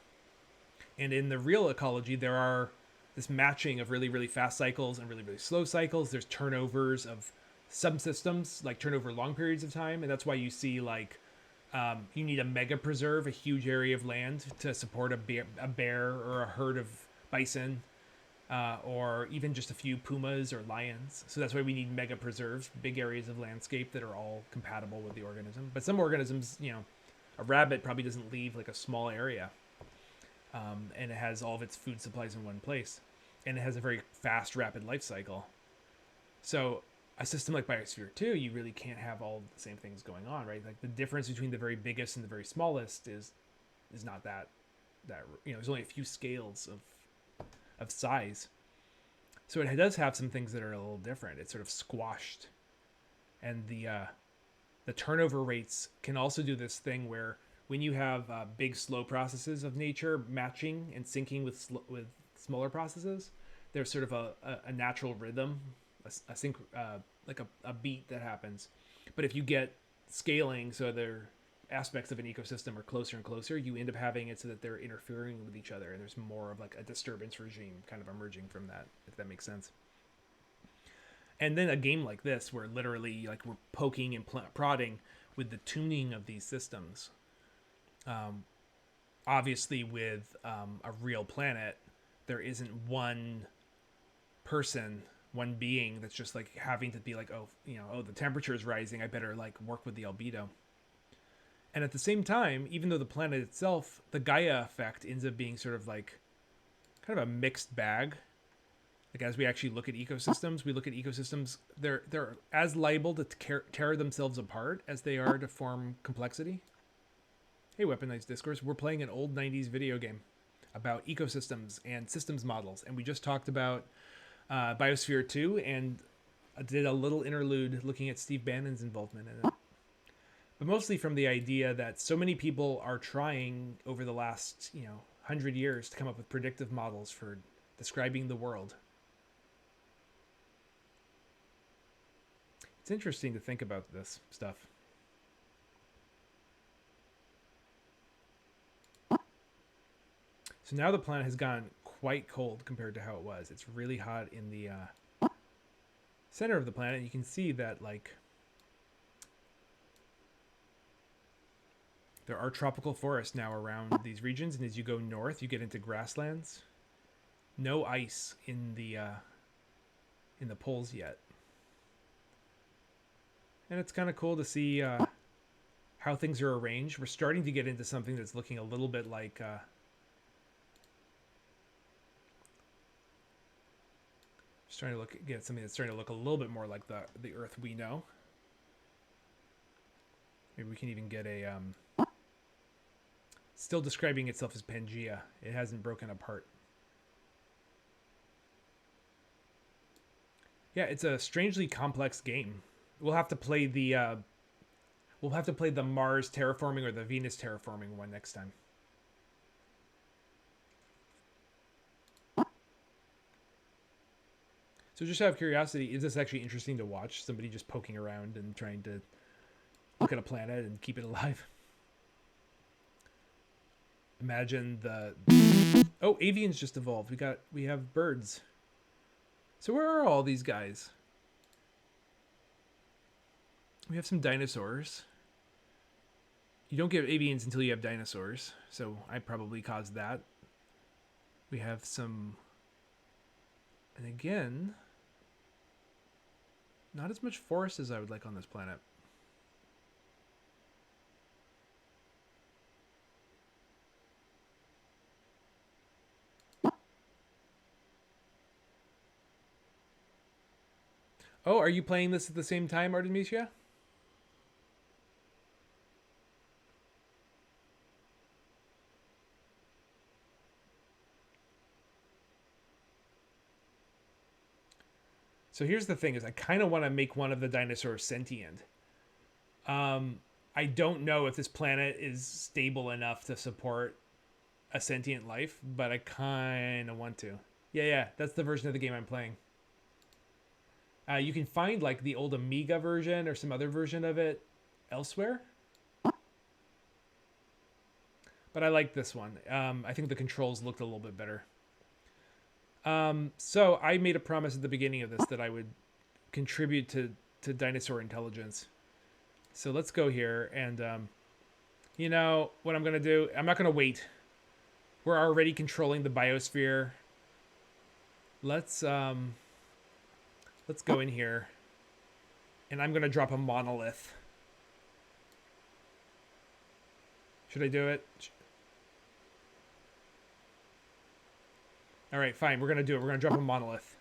And in the real ecology, there are this matching of really, really fast cycles and really, really slow cycles. There's turnovers of subsystems, like turnover long periods of time. And that's why you see, like, you need a mega preserve, a huge area of land to support a bear or a herd of bison, or even just a few pumas or lions. So that's why we need mega preserves, big areas of landscape that are all compatible with the organism. But some organisms, you know, a rabbit probably doesn't leave like a small area. And it has all of its food supplies in one place. And it has a very fast, rapid life cycle. So a system like Biosphere 2, you really can't have all the same things going on, right? Like the difference between the very biggest and the very smallest is not that you know, there's only a few scales of size. So it does have some things that are a little different. It's sort of squashed. And the turnover rates can also do this thing where when you have big slow processes of nature matching and syncing with smaller processes, there's sort of a natural rhythm, like a beat that happens. But if you get scaling, so their aspects of an ecosystem are closer and closer, you end up having it so that they're interfering with each other, and there's more of like a disturbance regime kind of emerging from that, if that makes sense. And then a game like this, where literally like we're poking and prodding with the tuning of these systems. Obviously, with a real planet, there isn't one person, one being that's just like having to be like, oh, you know, oh, the temperature is rising, I better like work with the albedo. And at the same time, even though the planet itself, the Gaia effect ends up being sort of like kind of a mixed bag. Like as we actually look at ecosystems, they're as liable to tear themselves apart as they are to form complexity. Hey, Weaponized Discourse, we're playing an old 90s video game about ecosystems and systems models. And we just talked about Biosphere 2 and did a little interlude looking at Steve Bannon's involvement in it. But mostly from the idea that so many people are trying over the last, 100 years to come up with predictive models for describing the world. It's interesting to think about this stuff. So now the planet has gone quite cold compared to how it was. It's really hot in the center of the planet. You can see that, like, there are tropical forests now around these regions, and as you go north, you get into grasslands. No ice in the poles yet. And it's kind of cool to see how things are arranged. We're starting to get into something that's looking a little bit like just trying to get something that's starting to look a little bit more like the Earth we know. Maybe we can even get a still describing itself as Pangea. It hasn't broken apart. Yeah, it's a strangely complex game. We'll have to play the Mars terraforming or the Venus terraforming one next time. So just out of curiosity, is this actually interesting to watch? Somebody just poking around and trying to look at a planet and keep it alive. Imagine oh, avians just evolved. We have birds. So where are all these guys? We have some dinosaurs. You don't get avians until you have dinosaurs, so I probably caused that. We have some, and again, not as much forest as I would like on this planet. Oh, are you playing this at the same time, Artemisia? So here's the thing: is I kind of want to make one of the dinosaurs sentient. I don't know if this planet is stable enough to support a sentient life, but I kind of want to. Yeah, that's the version of the game I'm playing. You can find like the old Amiga version or some other version of it elsewhere. But I like this one. I think the controls looked a little bit better. So I made a promise at the beginning of this that I would contribute to dinosaur intelligence. So let's go here and, you know what I'm going to do? I'm not going to wait. We're already controlling the biosphere. Let's go in here and I'm going to drop a monolith. Should I do it? All right, fine. We're going to do it. We're going to drop a monolith.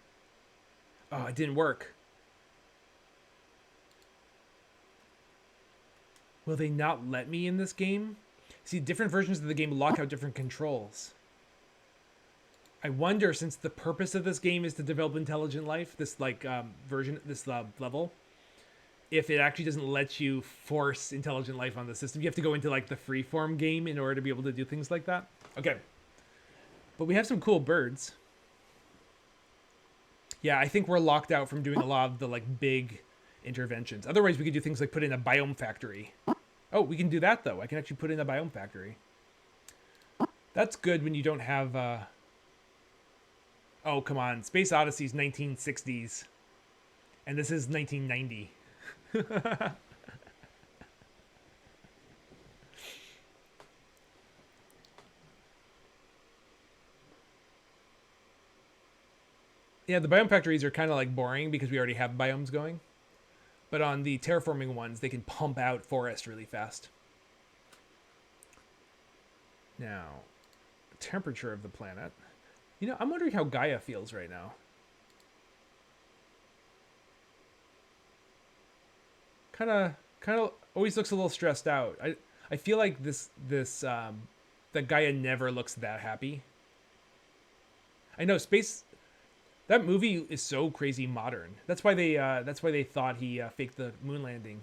Oh, it didn't work. Will they not let me in this game? See, different versions of the game lock out different controls. I wonder, since the purpose of this game is to develop intelligent life, this like version, this level, if it actually doesn't let you force intelligent life on the system. You have to go into like the freeform game in order to be able to do things like that. Okay. But we have some cool birds. Yeah, I think we're locked out from doing a lot of the like big interventions. Otherwise, we could do things like put in a biome factory. Oh, we can do that though. I can actually put in a biome factory. That's good when you don't have... Oh, come on. Space Odyssey's 1960s. And this is 1990. Yeah, the biome factories are kind of like boring because we already have biomes going. But on the terraforming ones, they can pump out forest really fast. Now, temperature of the planet. You know, I'm wondering how Gaia feels right now. Kind of always looks a little stressed out. I feel like that Gaia never looks that happy. I know space. That movie is so crazy modern. That's why they thought he faked the moon landing.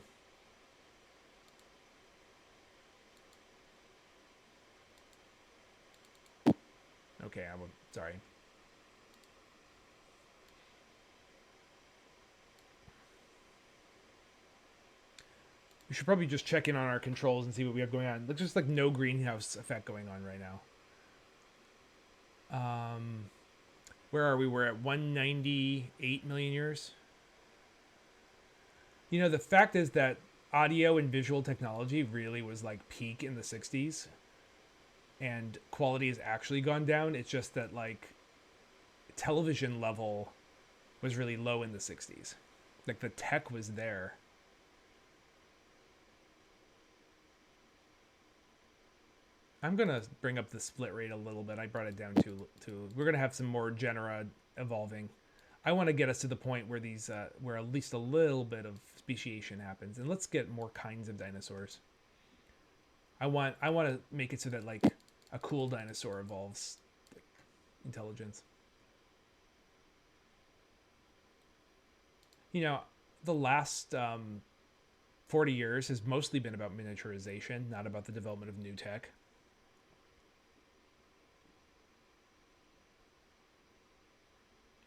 Okay, I'm sorry. We should probably just check in on our controls and see what we have going on. Looks just like no greenhouse effect going on right now. Where are we? We're at 198 million years. You know, the fact is that audio and visual technology really was like peak in the 60s. And quality has actually gone down. It's just that like television level was really low in the 60s. Like the tech was there. I'm going to bring up the split rate a little bit. I brought it down to we're going to have some more genera evolving. I want to get us to the point where these where at least a little bit of speciation happens, and let's get more kinds of dinosaurs. I want to make it so that like a cool dinosaur evolves like, intelligence. You know, the last 40 years has mostly been about miniaturization, not about the development of new tech.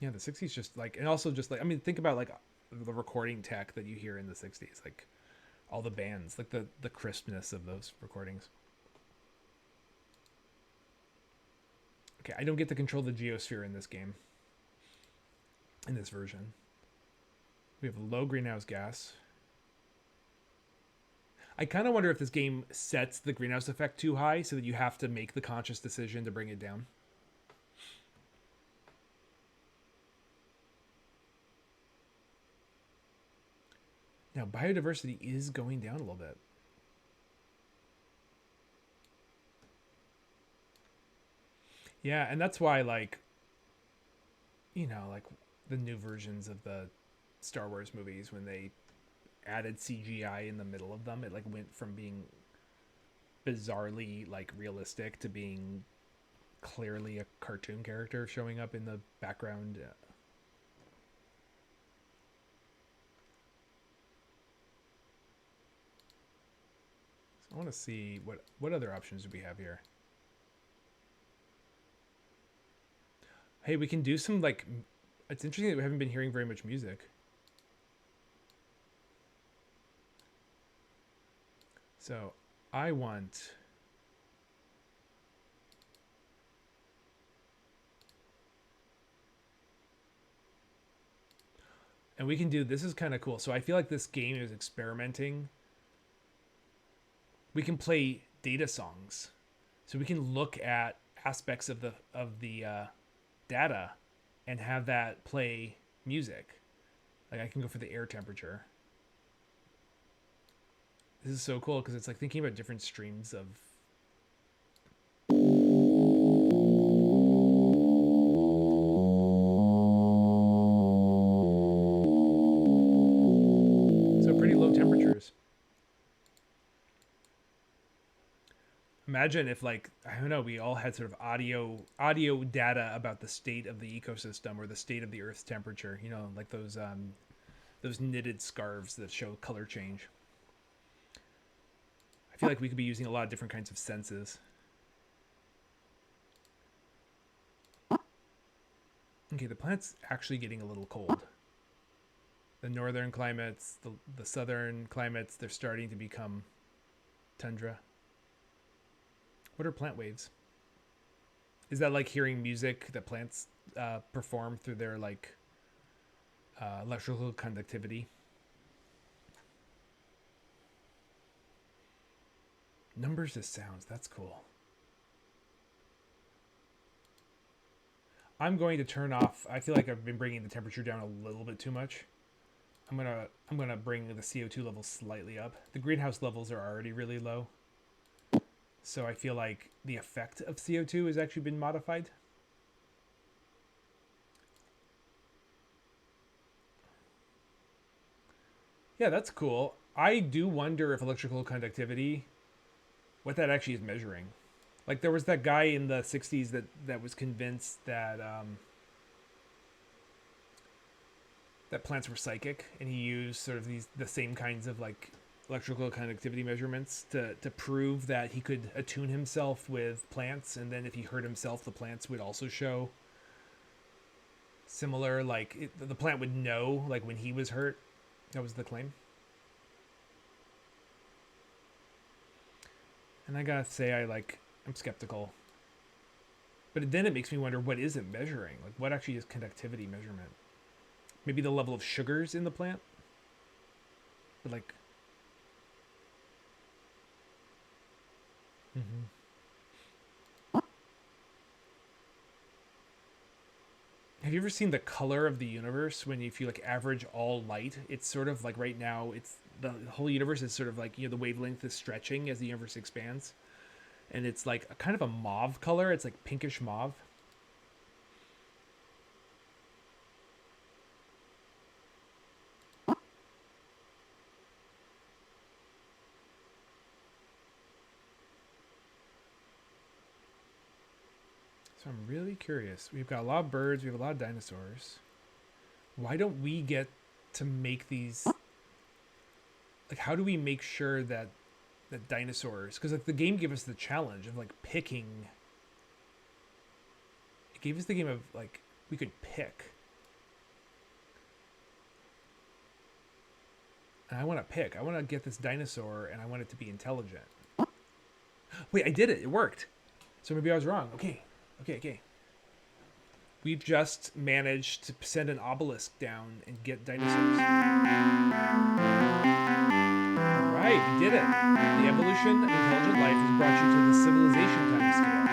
Yeah, the 60s just like, and also just like, I mean, think about like the recording tech that you hear in the 60s, like all the bands, like the crispness of those recordings. Okay, I don't get to control the geosphere in this game, in this version. We have low greenhouse gas. I kind of wonder if this game sets the greenhouse effect too high so that you have to make the conscious decision to bring it down. Now, biodiversity is going down a little bit. Yeah, and that's why, like, you know, like the new versions of the Star Wars movies, when they added CGI in the middle of them, it like went from being bizarrely like realistic to being clearly a cartoon character showing up in the background. I want to see what other options do we have here. Hey, we can do some like. It's interesting that we haven't been hearing very much music. So I want. And we can do, this is kind of cool. So I feel like this game is experimenting. We can play data songs. So we can look at aspects of the data and have that play music. Like I can go for the air temperature. This is so cool because it's like thinking about different streams of. So pretty low temperatures. Imagine if, like, I don't know, we all had sort of audio data about the state of the ecosystem or the state of the Earth's temperature. You know, like those knitted scarves that show color change. I feel like we could be using a lot of different kinds of senses. Okay, the planet's actually getting a little cold. The northern climates, the southern climates, they're starting to become tundra. What are plant waves? Is that like hearing music that plants perform through their like electrical conductivity? Numbers as sounds, that's cool. I'm going to turn off, I feel like I've been bringing the temperature down a little bit too much. I'm gonna bring the CO2 levels slightly up. The greenhouse levels are already really low. So I feel like the effect of CO2 has actually been modified. Yeah, that's cool. I do wonder if electrical conductivity, what that actually is measuring. Like there was that guy in the 60s that was convinced that that plants were psychic, and he used sort of the same kinds of like electrical conductivity measurements to prove that he could attune himself with plants, and then if he hurt himself, the plants would also show similar, like the plant would know like when he was hurt. That was the claim. And I gotta say, I'm skeptical. But then it makes me wonder, what is it measuring? Like what actually is conductivity measurement? Maybe the level of sugars in the plant? But like Have you ever seen the color of the universe when if you like average all light? It's sort of like right now, it's the whole universe is sort of like, you know, the wavelength is stretching as the universe expands. And it's like a kind of a mauve color. It's like pinkish mauve. So I'm really curious. We've got a lot of birds. We have a lot of dinosaurs. Why don't we get to make these? Like, how do we make sure that dinosaurs? Because like the game gave us the challenge of like picking. It gave us the game of like we could pick. And I want to pick. I want to get this dinosaur, and I want it to be intelligent. Wait, I did it. It worked. So maybe I was wrong. Okay. We've just managed to send an obelisk down and get dinosaurs. Alright, we did it. The evolution of intelligent life has brought you to the civilization timescale.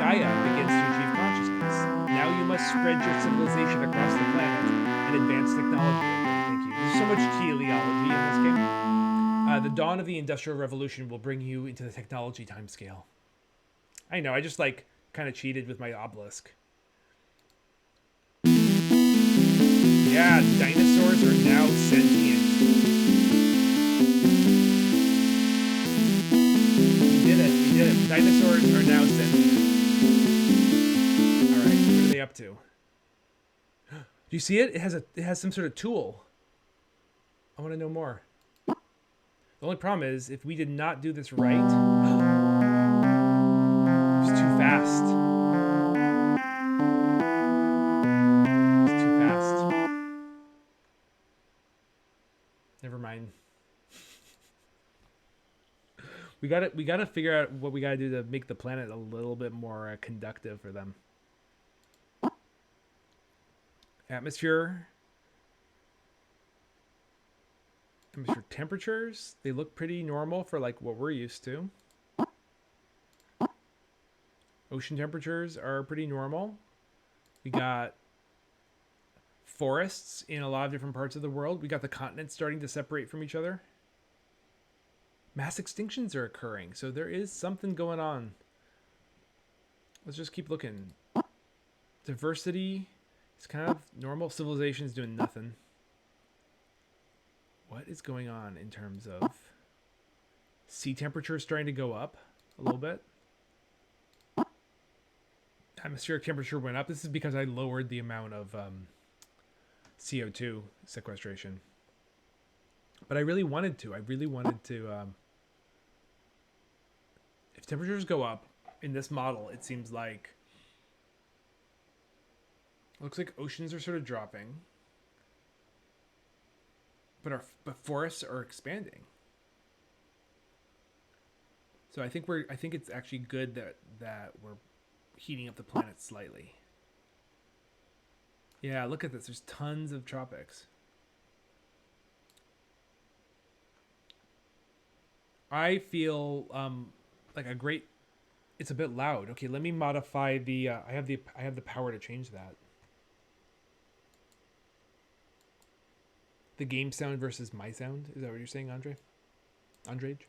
Gaia begins to achieve consciousness. Now you must spread your civilization across the planet and advance technology. Thank you. There's so much teleology in this game. The dawn of the Industrial Revolution will bring you into the technology timescale. I know, I just like kind of cheated with my obelisk. Yeah, dinosaurs are now sentient. We did it. Dinosaurs are now sentient. Alright, what are they up to? Do you see it? It has some sort of tool. I want to know more. The only problem is if we did not do this right, it's too fast. It's too fast. Never mind. We gotta figure out what we gotta do to make the planet a little bit more conductive for them. Atmosphere temperatures, they look pretty normal for like what we're used to. Ocean temperatures are pretty normal. We got forests in a lot of different parts of the world. We got the continents starting to separate from each other. Mass extinctions are occurring, so there is something going on. Let's just keep looking. Diversity is kind of normal. Civilization's doing nothing. What is going on in terms of sea temperature starting to go up a little bit? Atmospheric temperature went up. This is because I lowered the amount of CO2 sequestration. But I really wanted to. If temperatures go up in this model, it seems like looks like oceans are sort of dropping, but forests are expanding. So I think it's actually good that we're heating up the planet slightly. Yeah, look at this. There's tons of tropics. I feel like a great. It's a bit loud. Okay, let me modify the. I have the power to change that. The game sound versus my sound. Is that what you're saying, Andre? Andrej?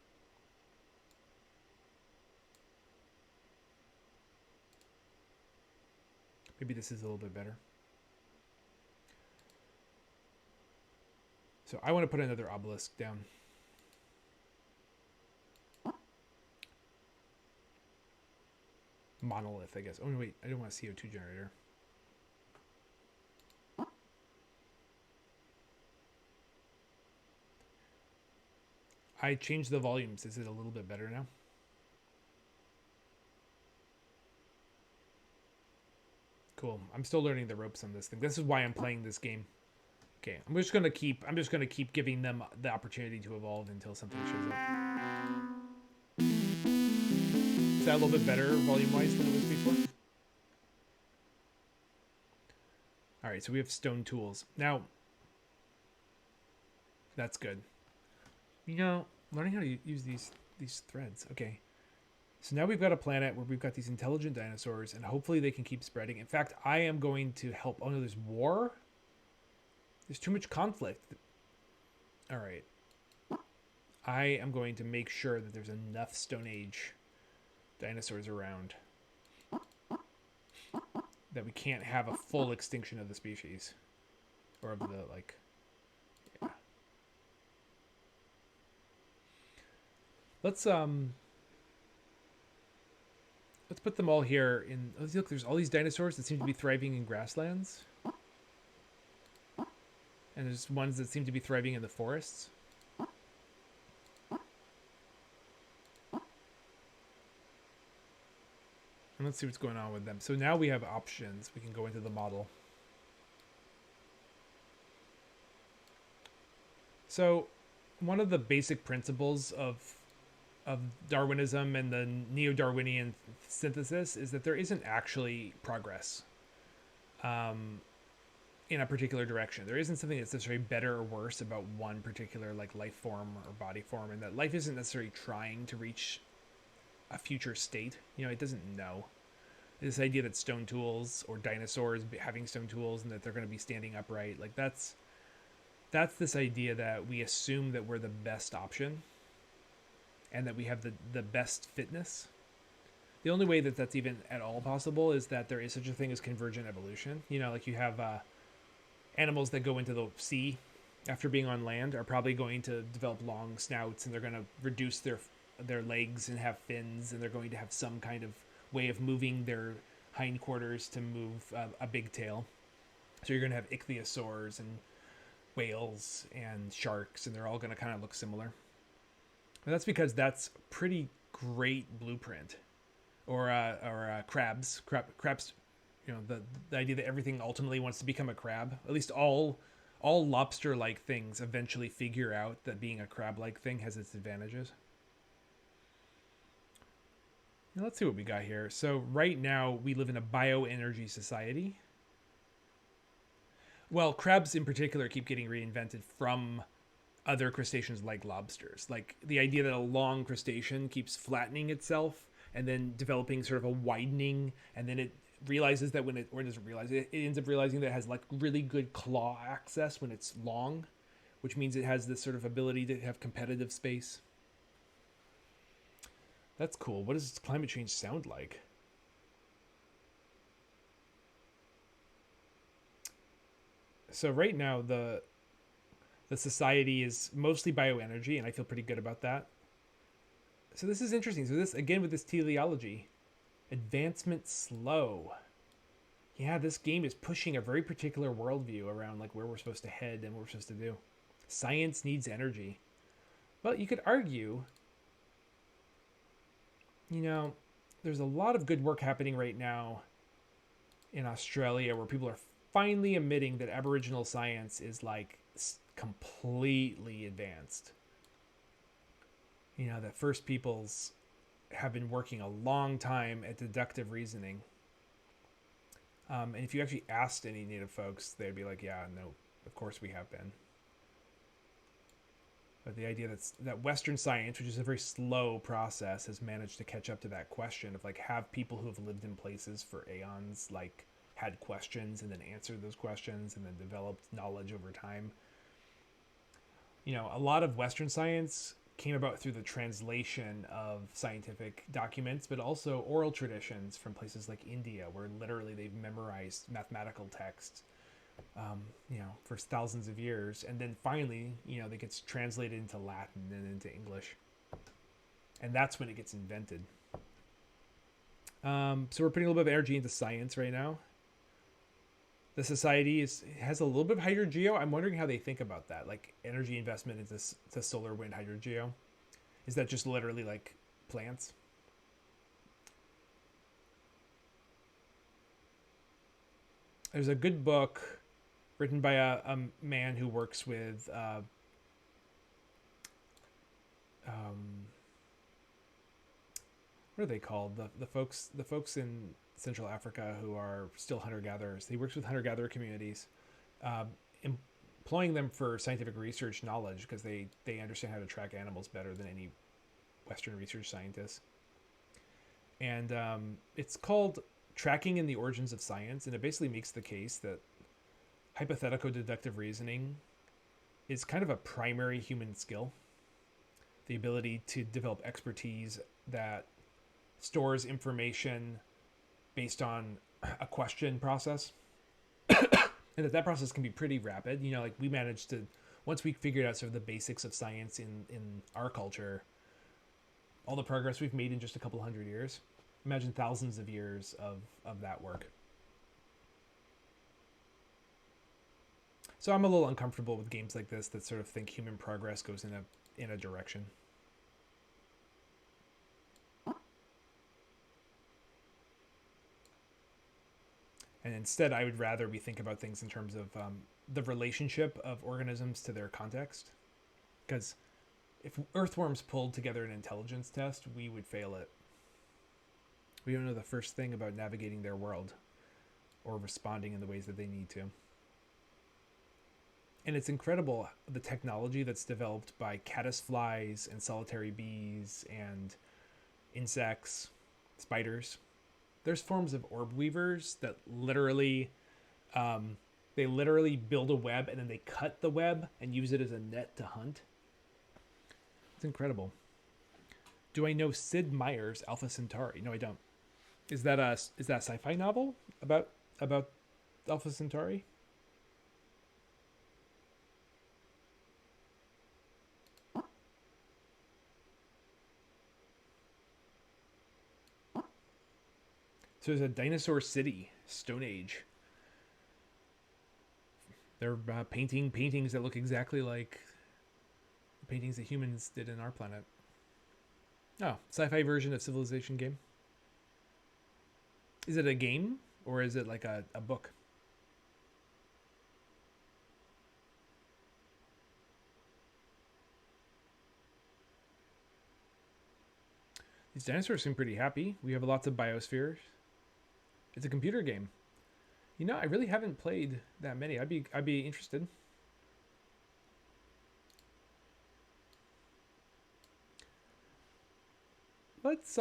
Maybe this is a little bit better. So I want to put another obelisk down. Monolith, I guess. Oh, no, wait. I don't want a CO2 generator. I changed the volumes. Is it a little bit better now? Cool. I'm still learning the ropes on this thing. This is why I'm playing this game. Okay, I'm just gonna keep giving them the opportunity to evolve until something shows up. Is that a little bit better volume-wise than it was before? All right, so we have stone tools now. That's good. You know, learning how to use these threads. Okay, so now we've got a planet where we've got these intelligent dinosaurs, and hopefully they can keep spreading. In fact, I am going to help. Oh no, there's war. There's too much conflict. All right. I am going to make sure that there's enough Stone Age dinosaurs around that we can't have a full extinction of the species. Or of the, like... Yeah. Let's put them all here in... Look, there's all these dinosaurs that seem to be thriving in grasslands. And there's ones that seem to be thriving in the forests. And let's see what's going on with them. So now we have options. We can go into the model. So one of the basic principles of Darwinism and the neo-Darwinian synthesis is that there isn't actually progress. In a particular direction. There isn't something that's necessarily better or worse about one particular like life form or body form, and that life isn't necessarily trying to reach a future state. You know, it doesn't know. This idea that stone tools or dinosaurs having stone tools and that they're going to be standing upright, like that's this idea that we assume that we're the best option and that we have the best fitness. The only way that that's even at all possible is that there is such a thing as convergent evolution. You know, like you have animals that go into the sea after being on land are probably going to develop long snouts, and they're going to reduce their legs and have fins, and they're going to have some kind of way of moving their hindquarters to move a big tail. So you're going to have ichthyosaurs and whales and sharks, and they're all going to kind of look similar. And that's because that's pretty great blueprint. Or crabs. Crabs, the idea that everything ultimately wants to become a crab. At least all lobster-like things eventually figure out that being a crab-like thing has its advantages. Now let's see what we got here. So right now we live in a bioenergy society. Well, crabs in particular keep getting reinvented from other crustaceans like lobsters. Like the idea that a long crustacean keeps flattening itself and then developing sort of a widening, and then it realizes that when it, or it doesn't realize it, it ends up realizing that it has like really good claw access when it's long, which means it has this sort of ability to have competitive space. That's cool. What does climate change sound like? So right now the society is mostly bioenergy, and I feel pretty good about that. So this is interesting. So this, again, with this teleology, advancement slow. Yeah, this game is pushing a very particular worldview around like where we're supposed to head and what we're supposed to do. Science needs energy. Well, you could argue, there's a lot of good work happening right now in Australia where people are finally admitting that Aboriginal science is like completely advanced. That First Peoples have been working a long time at deductive reasoning. And if you actually asked any Native folks, they'd be like, yeah, no, of course we have been. But the idea that Western science, which is a very slow process, has managed to catch up to that question of like, have people who have lived in places for aeons like had questions and then answered those questions and then developed knowledge over time. A lot of Western science came about through the translation of scientific documents, but also oral traditions from places like India, where literally they've memorized mathematical texts, for thousands of years. And then finally, that gets translated into Latin and into English. And that's when it gets invented. So we're putting a little bit of energy into science right now. The society has a little bit of hydrogeo. I'm wondering how they think about that, like energy investment into solar, wind, hydrogeo. Is that just literally like plants? There's a good book written by a man who works with what are they called? The folks in Central Africa who are still hunter-gatherers. He works with hunter-gatherer communities, employing them for scientific research knowledge because they understand how to track animals better than any Western research scientists. And it's called Tracking in the Origins of Science, and it basically makes the case that hypothetical deductive reasoning is kind of a primary human skill. The ability to develop expertise that stores information based on a question process. And that process can be pretty rapid. Like we managed to, once we figured out sort of the basics of science in our culture, all the progress we've made in just a couple hundred years. Imagine thousands of years of that work. So I'm a little uncomfortable with games like this that sort of think human progress goes in a direction. And instead, I would rather we think about things in terms of the relationship of organisms to their context. Because if earthworms pulled together an intelligence test, we would fail it. We don't know the first thing about navigating their world or responding in the ways that they need to. And it's incredible the technology that's developed by caddisflies and solitary bees and insects, spiders. There's forms of orb weavers that literally, they literally build a web and then they cut the web and use it as a net to hunt. It's incredible. Do I know Sid Meier's Alpha Centauri? No, I don't. Is that a sci-fi novel about Alpha Centauri? So there's a dinosaur city, Stone Age. They're painting paintings that look exactly like the paintings that humans did in our planet. Oh, sci-fi version of Civilization game. Is it a game or is it like a book? These dinosaurs seem pretty happy. We have lots of biospheres. It's a computer game. You know, I really haven't played that many. I'd be interested. Let's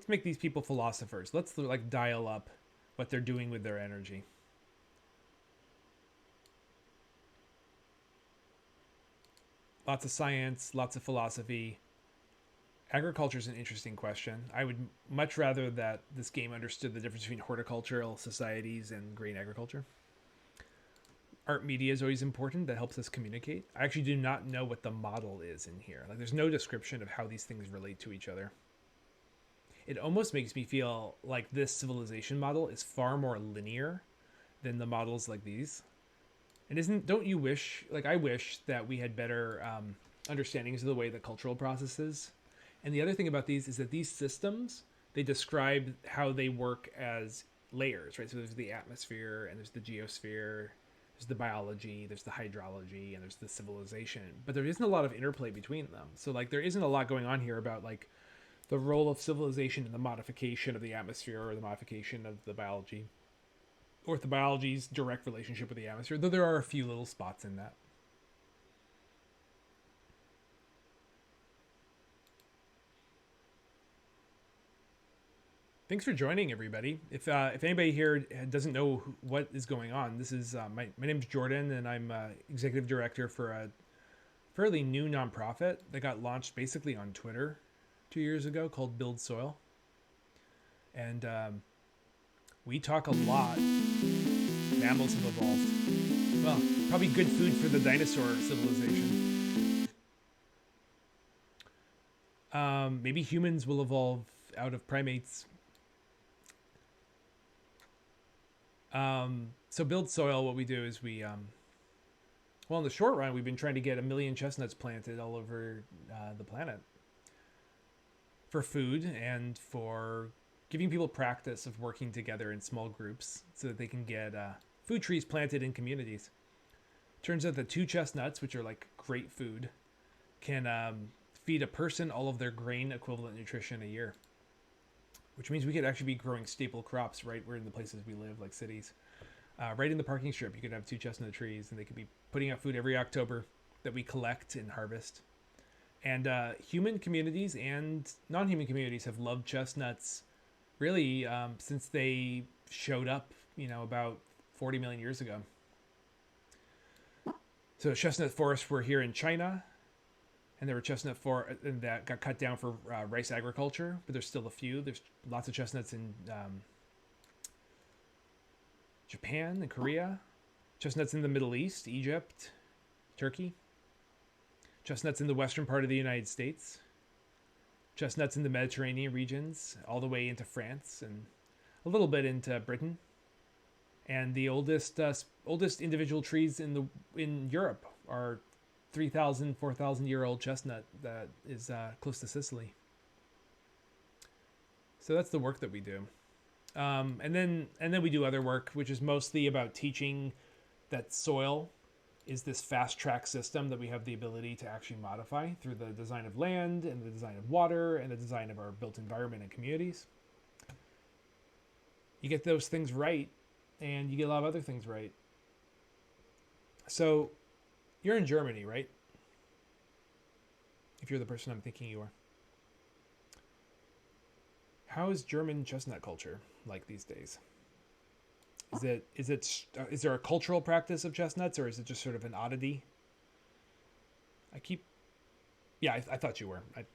make these people philosophers. Let's like dial up what they're doing with their energy. Lots of science, lots of philosophy. Agriculture is an interesting question. I would much rather that this game understood the difference between horticultural societies and grain agriculture. Art media is always important. That helps us communicate. I actually do not know what the model is in here. Like, there's no description of how these things relate to each other. It almost makes me feel like this civilization model is far more linear than the models like these. And don't you wish, like I wish that we had better understandings of the way the cultural process is. And the other thing about these is that these systems, they describe how they work as layers, right? So there's the atmosphere and there's the geosphere, there's the biology, there's the hydrology, and there's the civilization. But there isn't a lot of interplay between them. So like there isn't a lot going on here about like the role of civilization in the modification of the atmosphere or the modification of the biology, or the biology's direct relationship with the atmosphere, though there are a few little spots in that. Thanks for joining, everybody. If anybody here doesn't know what is going on, this is my name's Jordan, and I'm executive director for a fairly new nonprofit that got launched basically on Twitter 2 years ago called BuildSoil. And we talk a lot. Mammals have evolved. Well, probably good food for the dinosaur civilization. Maybe humans will evolve out of primates. So BuildSoil, what we do is we, well, in the short run, we've been trying to get 1 million chestnuts planted all over the planet for food and for giving people practice of working together in small groups so that they can get food trees planted in communities. Turns out that 2 chestnuts, which are like great food, can feed a person all of their grain equivalent nutrition a year. Which means we could actually be growing staple crops right where in the places we live, like cities. Right in the parking strip, you could have 2 chestnut trees, and they could be putting out food every October that we collect and harvest. And human communities and non-human communities have loved chestnuts really since they showed up, about 40 million years ago. So chestnut forests were here in China. And there were chestnut that got cut down for rice agriculture, but there's still a few. There's lots of chestnuts in Japan and Korea. Chestnuts in the Middle East, Egypt, Turkey. Chestnuts in the western part of the United States. Chestnuts in the Mediterranean regions, all the way into France and a little bit into Britain. And the oldest individual trees in Europe are 3,000, 4,000-year-old chestnut that is close to Sicily. So that's the work that we do. And then we do other work, which is mostly about teaching that soil is this fast track system that we have the ability to actually modify through the design of land and the design of water and the design of our built environment and communities. You get those things right, and you get a lot of other things right. So you're in Germany, right? If you're the person I'm thinking you are. How is German chestnut culture like these days? Is there a cultural practice of chestnuts, or is it just sort of an oddity? I thought you were. But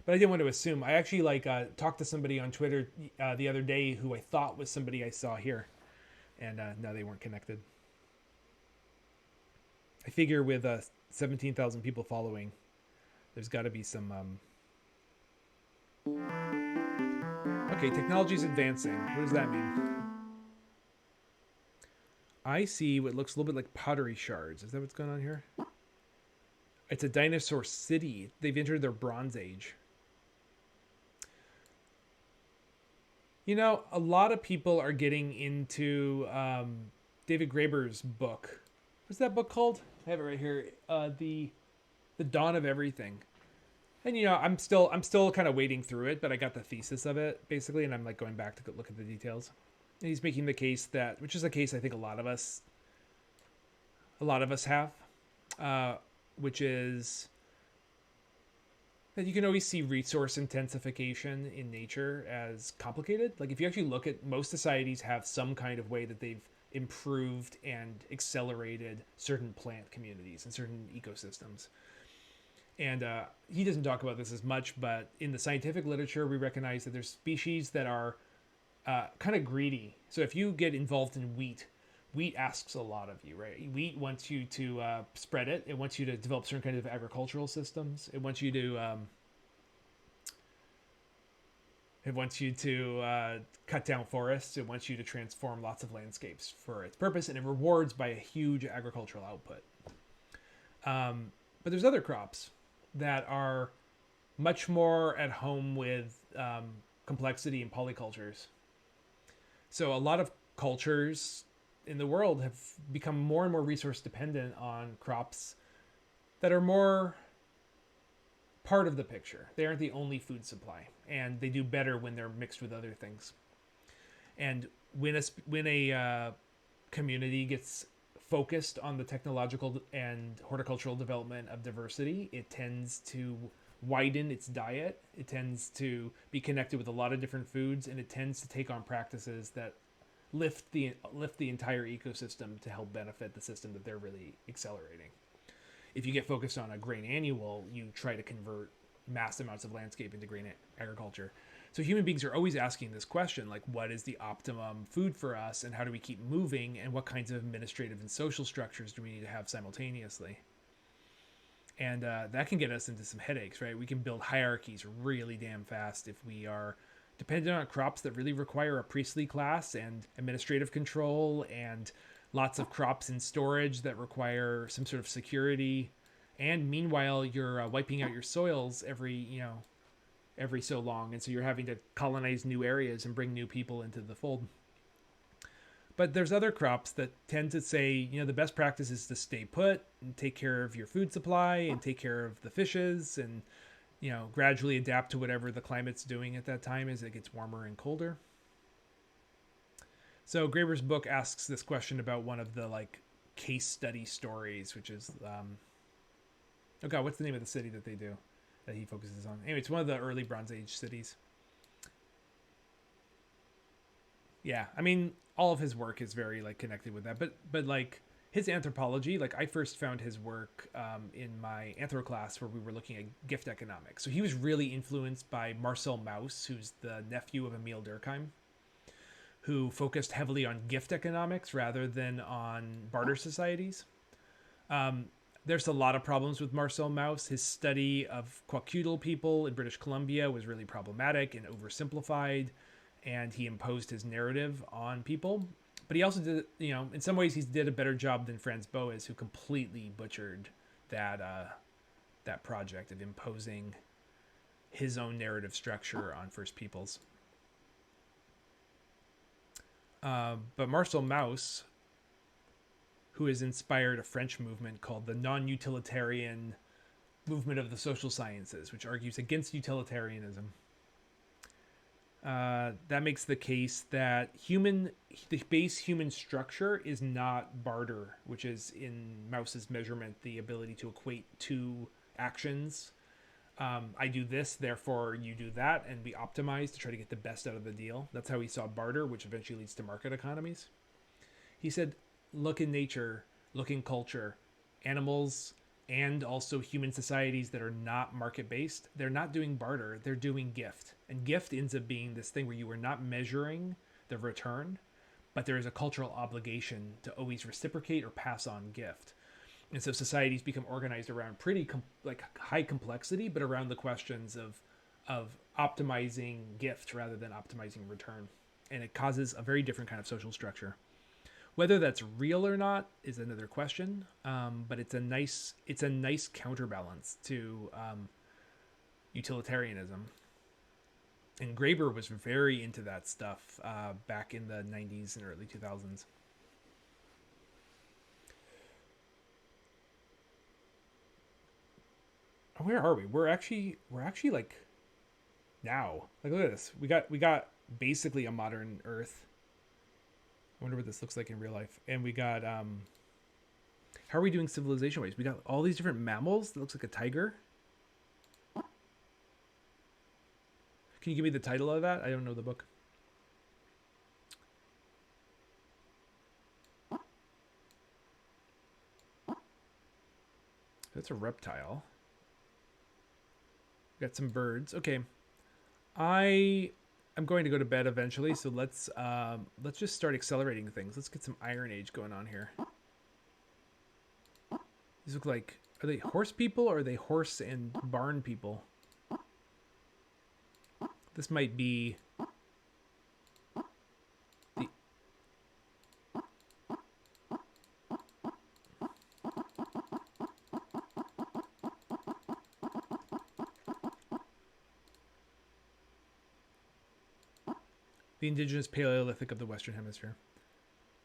I didn't want to assume. I actually talked to somebody on Twitter the other day who I thought was somebody I saw here, and no, they weren't connected. I figure with 17,000 people following, there's got to be some... Okay, technology's advancing. What does that mean? I see what looks a little bit like pottery shards. Is that what's going on here? It's a dinosaur city. They've entered their Bronze Age. You know, a lot of people are getting into David Graeber's book. What's that book called? I have it right here. The Dawn of Everything. And you know, I'm still kind of wading through it, but I got the thesis of it basically, and I'm like going back to look at the details. And he's making the case that, which is a case I think a lot of us have, which is that you can always see resource intensification in nature as complicated. Like if you actually look at, most societies have some kind of way that they've improved and accelerated certain plant communities and certain ecosystems. And he doesn't talk about this as much, but in the scientific literature, we recognize that there's species that are kind of greedy. So if you get involved in wheat asks a lot of you, right? Wheat wants you to spread it. It wants you to develop certain kind of agricultural systems. It wants you to cut down forests. It wants you to transform lots of landscapes for its purpose, and it rewards by a huge agricultural output. But there's other crops that are much more at home with complexity and polycultures. So a lot of cultures in the world have become more and more resource dependent on crops that are more part of the picture. They aren't the only food supply, and they do better when they're mixed with other things. And when a community gets focused on the technological and horticultural development of diversity, it tends to widen its diet. It tends to be connected with a lot of different foods, and it tends to take on practices that lift the entire ecosystem to help benefit the system that they're really accelerating. If you get focused on a grain annual, you try to convert mass amounts of landscape into grain agriculture. So human beings are always asking this question, like, what is the optimum food for us, and how do we keep moving, and what kinds of administrative and social structures do we need to have simultaneously? And that can get us into some headaches, right? We can build hierarchies really damn fast if we are dependent on crops that really require a priestly class and administrative control, and lots of crops in storage that require some sort of security. And meanwhile, you're wiping out your soils every so long, and so you're having to colonize new areas and bring new people into the fold. But there's other crops that tend to say, the best practice is to stay put and take care of your food supply and take care of the fishes, and gradually adapt to whatever the climate's doing at that time as it gets warmer and colder. So Graeber's book asks this question about one of the case study stories, which is oh god, what's the name of the city that they do that he focuses on? Anyway, it's one of the early Bronze Age cities. Yeah, I mean, all of his work is very connected with that, but his anthropology, I first found his work in my anthro class where we were looking at gift economics. So he was really influenced by Marcel Mauss, who's the nephew of Emile Durkheim, who focused heavily on gift economics rather than on barter societies. There's a lot of problems with Marcel Mauss. His study of Kwakiutl people in British Columbia was really problematic and oversimplified, and he imposed his narrative on people. But he also did, in some ways, he did a better job than Franz Boas, who completely butchered that project of imposing his own narrative structure on First Peoples. But Marcel Mauss, who has inspired a French movement called the non-utilitarian movement of the social sciences, which argues against utilitarianism. That makes the case that the base human structure is not barter, which is in Mauss's measurement the ability to equate two actions. I do this, therefore you do that, and we optimize to try to get the best out of the deal. That's how he saw barter, which eventually leads to market economies. He said, look in nature, look in culture, animals and also human societies that are not market-based, they're not doing barter, they're doing gift. And gift ends up being this thing where you are not measuring the return, but there is a cultural obligation to always reciprocate or pass on gift. And so societies become organized around pretty high complexity, but around the questions of optimizing gift rather than optimizing return. And it causes a very different kind of social structure. Whether that's real or not is another question, but it's a nice counterbalance to utilitarianism. And Graeber was very into that stuff back in the 90s and early 2000s. Where are we? We're actually like now. Like, look at this. We got basically a modern Earth. I wonder what this looks like in real life. And we got how are we doing civilization wise? We got all these different mammals. That looks like a tiger. Can you give me the title of that? I don't know the book. That's a reptile. Got some birds. Okay. I'm going to go to bed eventually, so let's just start accelerating things. Let's get some Iron Age going on here. These look like, are they horse people or are they horse and barn people? This might be the indigenous Paleolithic of the Western Hemisphere.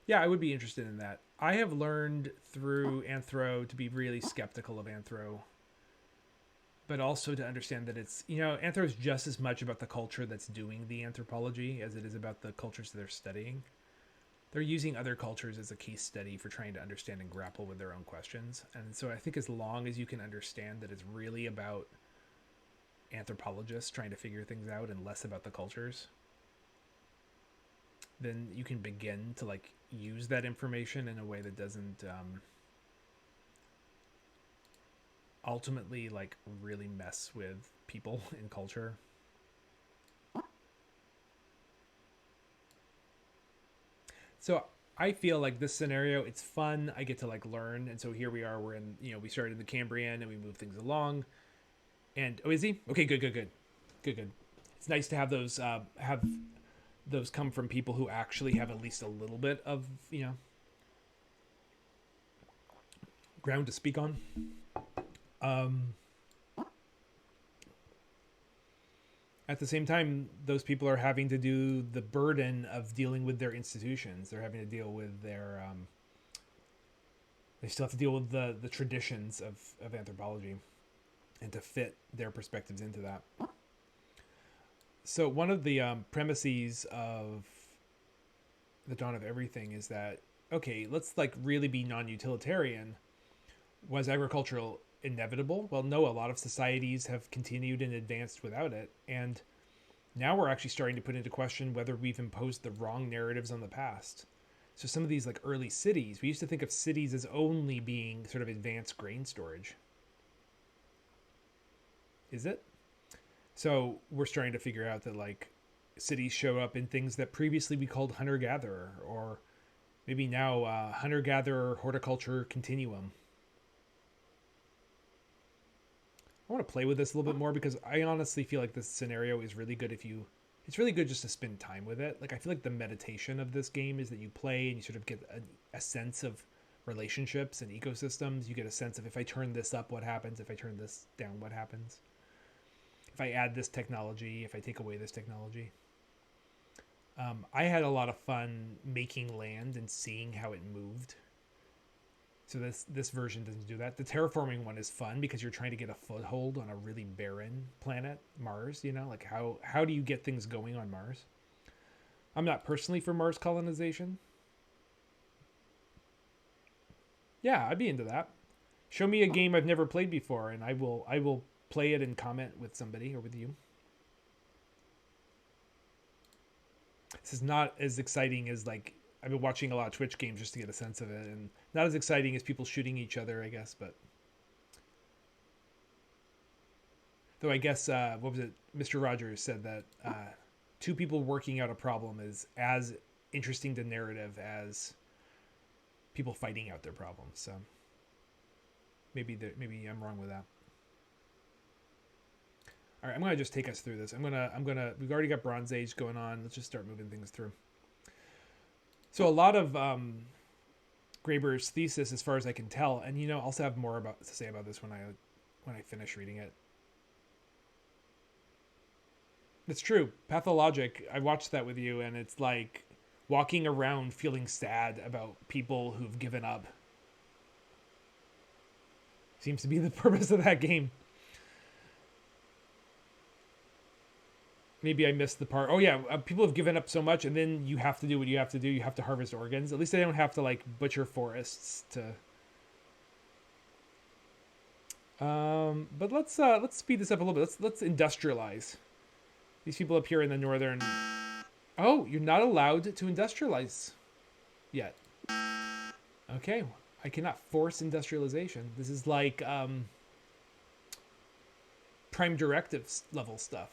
Yeah, I would be interested in that. I have learned through Anthro to be really skeptical of Anthro, but also to understand that it's, Anthro is just as much about the culture that's doing the anthropology as it is about the cultures that they're studying. They're using other cultures as a case study for trying to understand and grapple with their own questions. And so I think as long as you can understand that it's really about anthropologists trying to figure things out and less about the cultures, then you can begin to like use that information in a way that doesn't ultimately like really mess with people and culture. So I feel like this scenario, it's fun. I get to like learn. And so here we are, we're in, we started in the Cambrian and we move things along. And, oh, is he? Okay, good. It's nice to have those come from people who actually have at least a little bit of, ground to speak on. At the same time, those people are having to do the burden of dealing with their institutions. They're having to deal with their, they still have to deal with the traditions of anthropology and to fit their perspectives into that. So one of the premises of the Dawn of Everything is that, okay, let's like really be non-utilitarian. Was agricultural inevitable? Well, no, a lot of societies have continued and advanced without it. And now we're actually starting to put into question whether we've imposed the wrong narratives on the past. So some of these like early cities, we used to think of cities as only being sort of advanced grain storage. Is it? So we're starting to figure out that like cities show up in things that previously we called hunter-gatherer, or maybe now hunter-gatherer horticulture continuum. I want to play with this a little bit more because I honestly feel like this scenario is really good it's really good just to spend time with it. Like I feel like the meditation of this game is that you play and you sort of get a sense of relationships and ecosystems. You get a sense of if I turn this up, what happens? If I turn this down, what happens? If I add this technology, if I take away this technology. I had a lot of fun making land and seeing how it moved. So this version doesn't do that. The terraforming one is fun because you're trying to get a foothold on a really barren planet, Mars, like how do you get things going on Mars? I'm not personally for Mars colonization. Yeah, I'd be into that. Show me a game I've never played before and I will play it and comment with somebody or with you. This is not as exciting as like I've been watching a lot of Twitch games just to get a sense of it, and not as exciting as people shooting each other, I guess, but though I guess what was it, Mr. Rogers said that two people working out a problem is as interesting to narrative as people fighting out their problems. So maybe I'm wrong with that. All right, I'm gonna just take us through this. I'm gonna. We've already got Bronze Age going on. Let's just start moving things through. So a lot of Graeber's thesis, as far as I can tell, and I'll also have more to say about this when I finish reading it. It's true. Pathologic. I watched that with you, and it's like walking around feeling sad about people who've given up. Seems to be the purpose of that game. Maybe I missed the part. Oh yeah, people have given up so much, and then you have to do what you have to do. You have to harvest organs. At least they don't have to like butcher forests to. But let's speed this up a little bit. Let's industrialize. These people up here in the northern. Oh, you're not allowed to industrialize yet. Okay, I cannot force industrialization. This is like prime directives level stuff.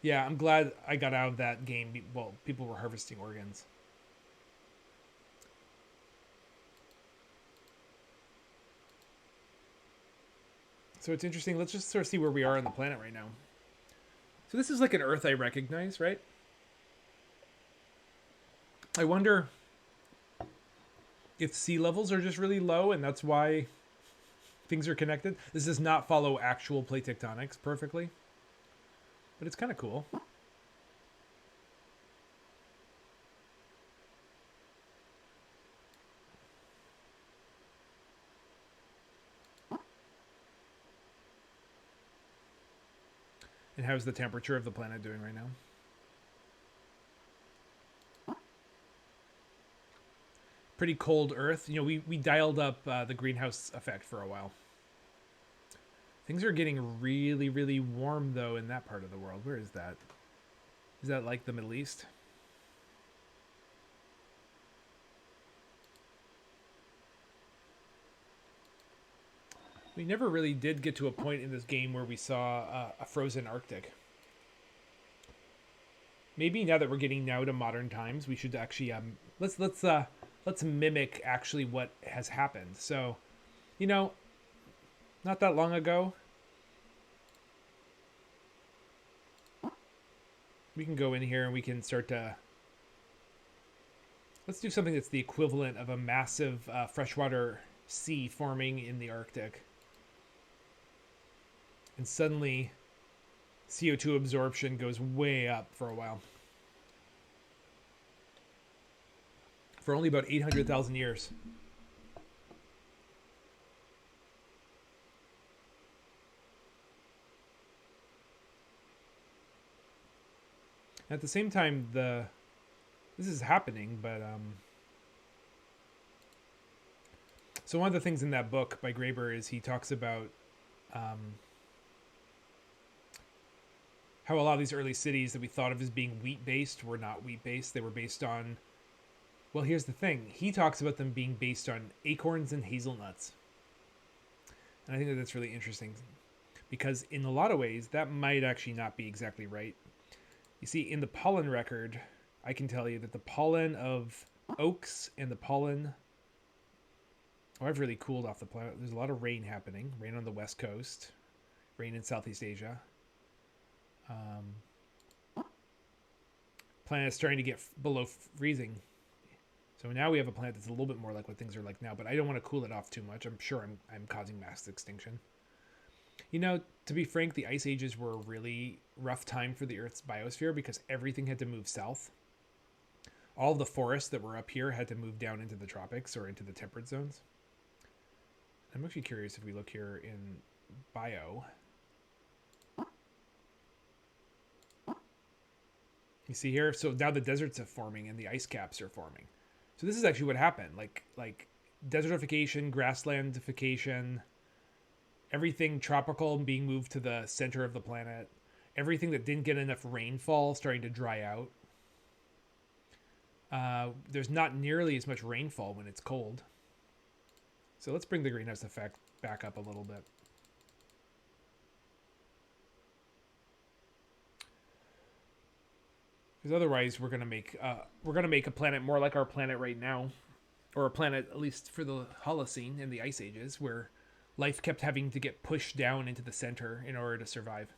Yeah, I'm glad I got out of that game. Well, people were harvesting organs. So it's interesting. Let's just sort of see where we are on the planet right now. So this is like an Earth I recognize, right? I wonder if sea levels are just really low and that's why things are connected. This does not follow actual plate tectonics perfectly, but it's kind of cool. And how's the temperature of the planet doing right now? Pretty cold Earth. You know, we dialed up the greenhouse effect for a while. Things are getting really, really warm, though, in that part of the world. Where is that? Is that like the Middle East? We never really did get to a point in this game where we saw a frozen Arctic. Maybe now that we're getting now to modern times, we should actually let's mimic actually what has happened. So, you know, not that long ago, we can go in here and we can start to. Let's do something that's the equivalent of a massive freshwater sea forming in the Arctic. And suddenly CO2 absorption goes way up for a while. For only about 800,000 years. At the same time, this is happening, but so one of the things in that book by Graeber is he talks about how a lot of these early cities that we thought of as being wheat-based were not wheat-based. They were based on, well, here's the thing. He talks about them being based on acorns and hazelnuts. And I think that that's really interesting because in a lot of ways, that might actually not be exactly right. You see, in the pollen record, I can tell you that the pollen of oaks and the pollen... Oh, I've really cooled off the planet. There's a lot of rain happening. Rain on the west coast. Rain in Southeast Asia. Planet's starting to get below freezing. So now we have a planet that's a little bit more like what things are like now, but I don't want to cool it off too much. I'm sure I'm causing mass extinction. You know, to be frank, the ice ages were a really rough time for the Earth's biosphere because everything had to move south. All the forests that were up here had to move down into the tropics or into the temperate zones. I'm actually curious if we look here in bio. You see here? So now the deserts are forming and the ice caps are forming. So this is actually what happened. Like desertification, grasslandification, everything tropical being moved to the center of the planet. Everything that didn't get enough rainfall starting to dry out. There's not nearly as much rainfall when it's cold. So let's bring the greenhouse effect back up a little bit. Because otherwise, we're gonna make a planet more like our planet right now, or a planet at least for the Holocene and the Ice Ages, where life kept having to get pushed down into the center in order to survive.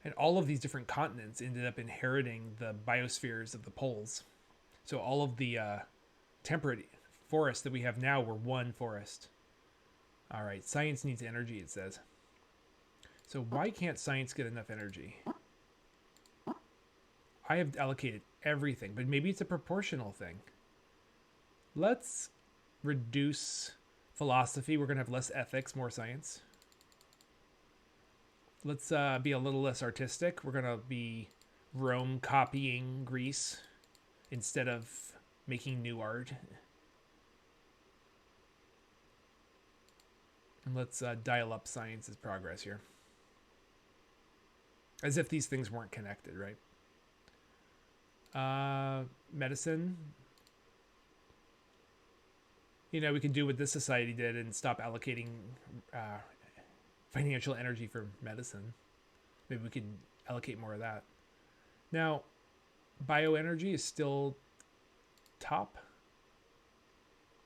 And all of these different continents ended up inheriting the biospheres of the poles. So all of the temperate forests that we have now were one forest. All right, science needs energy, it says. So why can't science get enough energy? I have allocated everything, but maybe it's a proportional thing. Let's reduce philosophy. We're going to have less ethics, more science. Let's be a little less artistic. We're going to be Rome copying Greece instead of making new art. And let's dial up science's progress here. As if these things weren't connected, right? Medicine. You know, we can do what this society did and stop allocating financial energy for medicine. Maybe we could allocate more of that. Now, bioenergy is still top.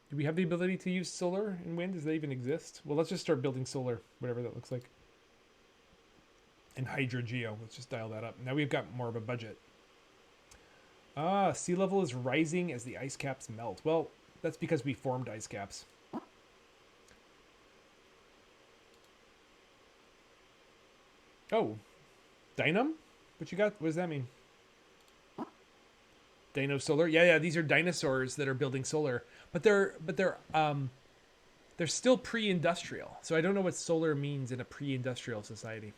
Do we have the ability to use solar and wind? Does that even exist? Well, let's just start building solar, whatever that looks like. And hydrogeo. Let's just dial that up. Now we've got more of a budget. Sea level is rising as the ice caps melt. Well, that's because we formed ice caps. Oh, Dynam? What you got? What does that mean? Dino solar? Yeah, these are dinosaurs that are building solar. But they're still pre-industrial. So I don't know what solar means in a pre-industrial society.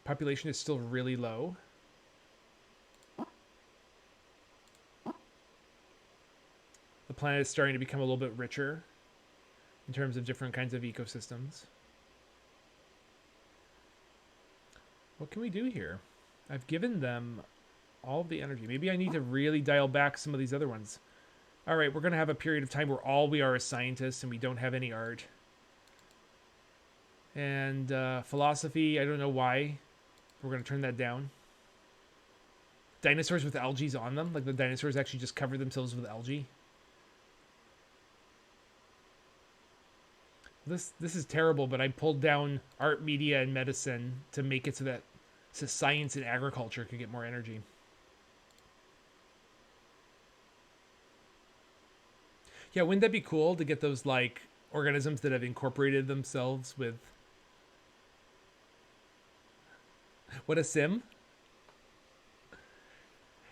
Population is still really low. The planet is starting to become a little bit richer in terms of different kinds of ecosystems. What can we do here? I've given them all of the energy. Maybe I need to really dial back some of these other ones. All right, we're going to have a period of time where all we are is scientists and we don't have any art. And philosophy, I don't know why. We're going to turn that down. Dinosaurs with algae on them. Like the dinosaurs actually just cover themselves with algae. This is terrible, but I pulled down art, media, and medicine to make it so that science and agriculture could get more energy. Yeah, wouldn't that be cool to get those like organisms that have incorporated themselves with... What a sim.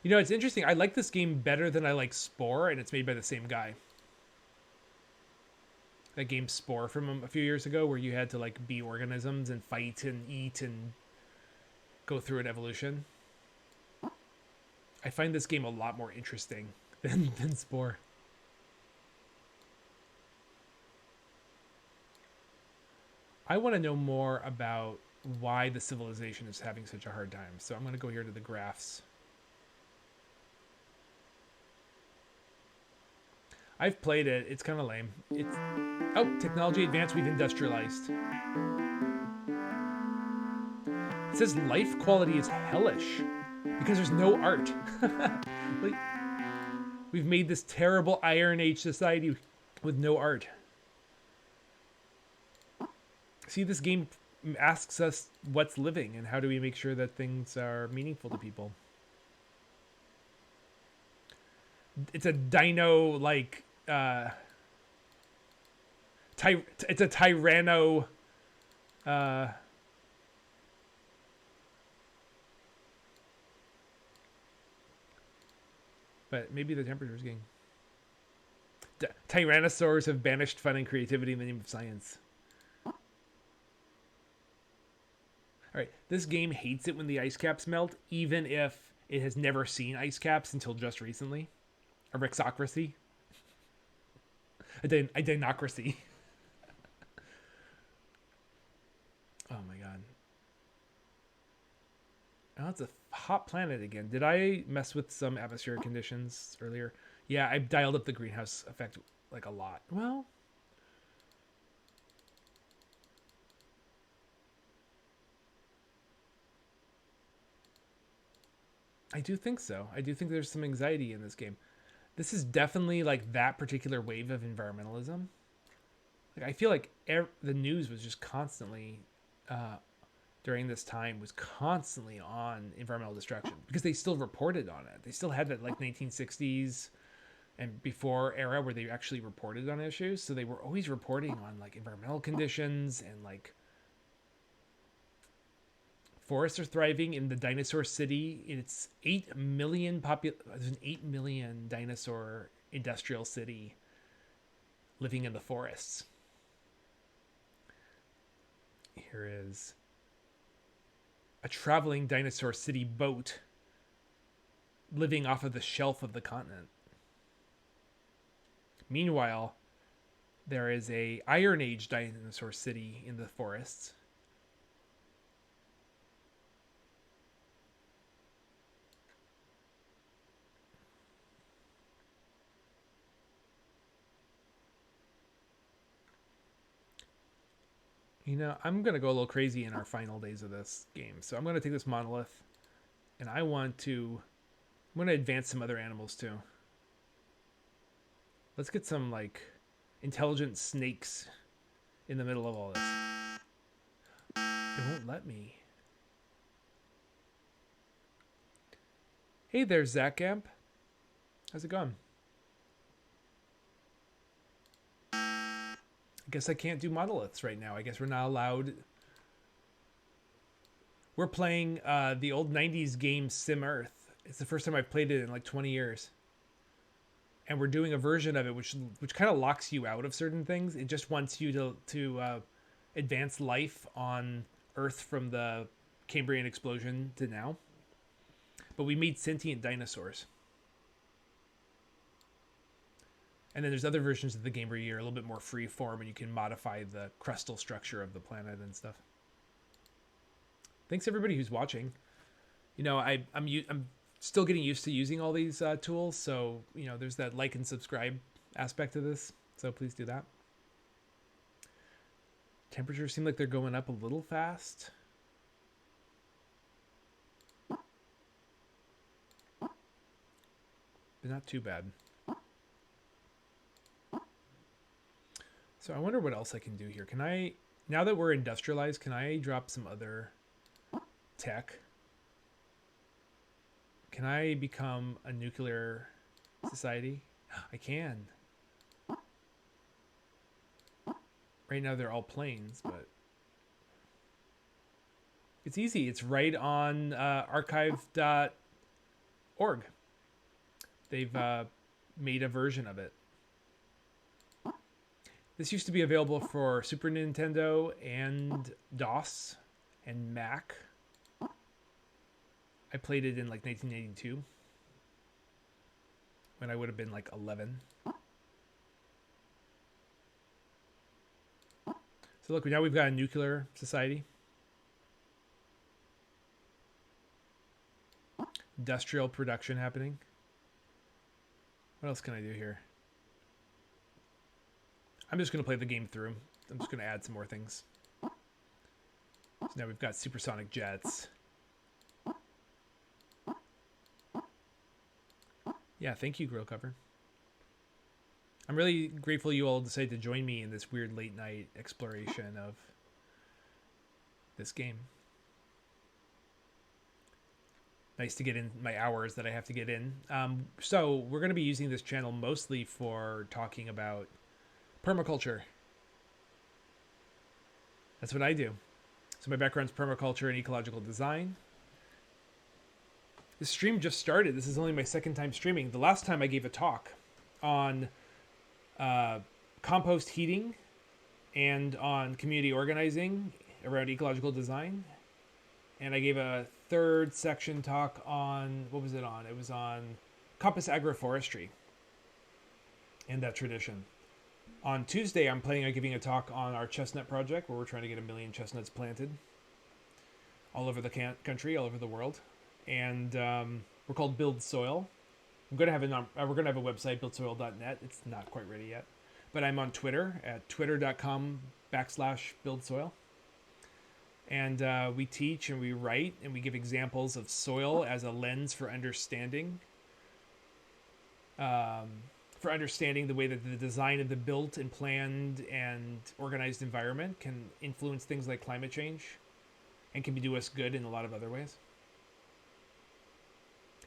You know, it's interesting. I like this game better than I like Spore, and it's made by the same guy. That game Spore from a few years ago where you had to like be organisms and fight and eat and go through an evolution. I find this game a lot more interesting than Spore. I want to know more about why the civilization is having such a hard time. So I'm going to go here to the graphs. I've played it. It's kind of lame. It's... Oh, technology advanced, we've industrialized. It says life quality is hellish because there's no art. Like, we've made this terrible Iron Age society with no art. See, this game asks us what's living and how do we make sure that things are meaningful to people. It's a dino, like, it's a tyranno, but maybe the temperature's getting... Tyrannosaurs have banished fun and creativity in the name of science. Alright, this game hates it when the ice caps melt, even if it has never seen ice caps until just recently. A Rexocracy. A Dinocracy. Oh my god. Oh, it's a hot planet again. Did I mess with some atmospheric conditions earlier? Yeah, I dialed up the greenhouse effect like a lot. Well... I do think so. I do think there's some anxiety in this game. This is definitely like that particular wave of environmentalism. Like I feel like the news was just constantly, during this time, was constantly on environmental destruction because they still reported on it. They still had that like 1960s and before era where they actually reported on issues. So they were always reporting on like environmental conditions and like forests are thriving in the dinosaur city. It's 8 million there's an 8 million dinosaur industrial city living in the forests. Here is a traveling dinosaur city boat living off of the shelf of the continent. Meanwhile, there is a Iron Age dinosaur city in the forests. You know, I'm going to go a little crazy in our final days of this game. So I'm going to take this monolith and I'm going to advance some other animals too. Let's get some like intelligent snakes in the middle of all this. It won't let me. Hey there, Zach Amp. How's it going? I guess I can't do monoliths right now. I guess we're not allowed. We're playing the old 90s game SimEarth. It's the first time I've played it in like 20 years. And we're doing a version of it which kind of locks you out of certain things. It just wants you to advance life on Earth from the Cambrian explosion to now. But we made sentient dinosaurs. And then there's other versions of the game where you're a little bit more free form and you can modify the crustal structure of the planet and stuff. Thanks everybody who's watching. You know, I'm still getting used to using all these tools, so you know, there's that like and subscribe aspect of this. So please do that. Temperatures seem like they're going up a little fast. But not too bad. So I wonder what else I can do here. Can I, now that we're industrialized, can I drop some other tech? Can I become a nuclear society? I can. Right now they're all planes, but it's easy. It's right on archive.org. They've made a version of it. This used to be available for Super Nintendo and DOS and Mac. I played it in like 1982 when I would have been like 11. So look, now we've got a nuclear society. Industrial production happening. What else can I do here? I'm just going to play the game through. I'm just going to add some more things. So now we've got supersonic jets. Yeah, thank you, Grill Cover. I'm really grateful you all decided to join me in this weird late night exploration of this game. Nice to get in my hours that I have to get in. So we're going to be using this channel mostly for talking about permaculture. That's what I do. So my background's permaculture and ecological design. The stream just started. This is only my second time streaming. The last time I gave a talk on compost heating and on community organizing around ecological design. And I gave a third section talk on, what was it on? It was on compass agroforestry and that tradition. On Tuesday, I'm planning on giving a talk on our chestnut project, where we're trying to get 1 million chestnuts planted all over the country, all over the world. And we're called BuildSoil. We're gonna have a website, buildsoil.net. It's not quite ready yet, but I'm on Twitter at twitter.com/buildsoil. And we teach and we write and we give examples of soil as a lens for understanding. For understanding the way that the design of the built and planned and organized environment can influence things like climate change and can do us good in a lot of other ways.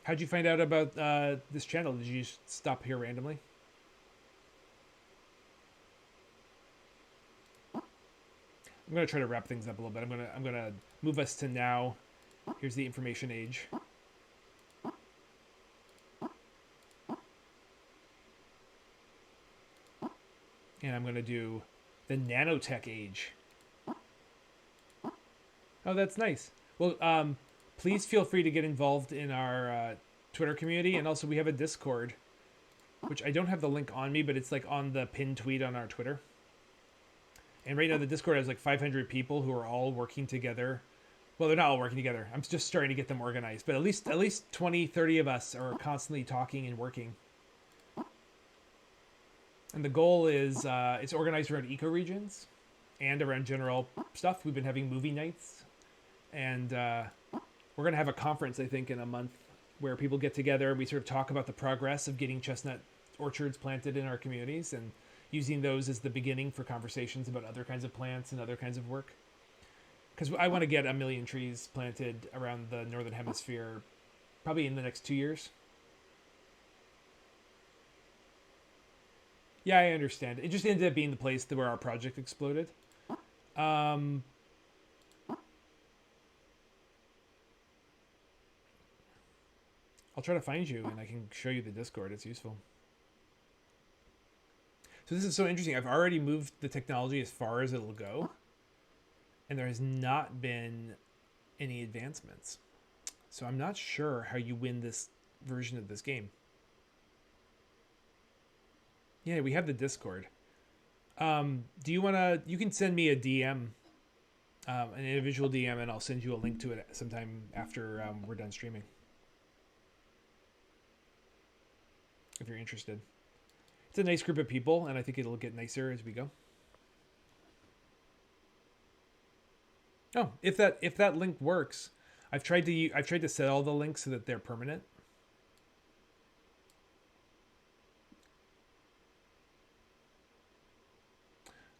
How'd you find out about this channel? Did you just stop here randomly? I'm gonna try to wrap things up a little bit. I'm gonna move us to now. Here's the information age. And I'm gonna do the nanotech age. Oh, that's nice. Well, please feel free to get involved in our Twitter community, and also we have a Discord, which I don't have the link on me, but it's like on the pinned tweet on our Twitter. And right now the Discord has like 500 people who are all working together. Well, they're not all working together. I'm just starting to get them organized, but at least 20, 30 of us are constantly talking and working. And the goal is it's organized around ecoregions and around general stuff. We've been having movie nights, and we're going to have a conference, I think, in a month where people get together and we sort of talk about the progress of getting chestnut orchards planted in our communities and using those as the beginning for conversations about other kinds of plants and other kinds of work. Because I want to get 1 million trees planted around the Northern Hemisphere probably in the next 2 years. Yeah, I understand. It just ended up being the place where our project exploded. I'll try to find you and I can show you the Discord. It's useful. So this is so interesting. I've already moved the technology as far as it'll go, and there has not been any advancements. So I'm not sure how you win this version of this game. Yeah, we have the Discord. Do you want to... You can send me a DM, an individual DM, and I'll send you a link to it sometime after we're done streaming. If you're interested. It's a nice group of people, and I think it'll get nicer as we go. Oh, if that link works, I've tried to set all the links so that they're permanent.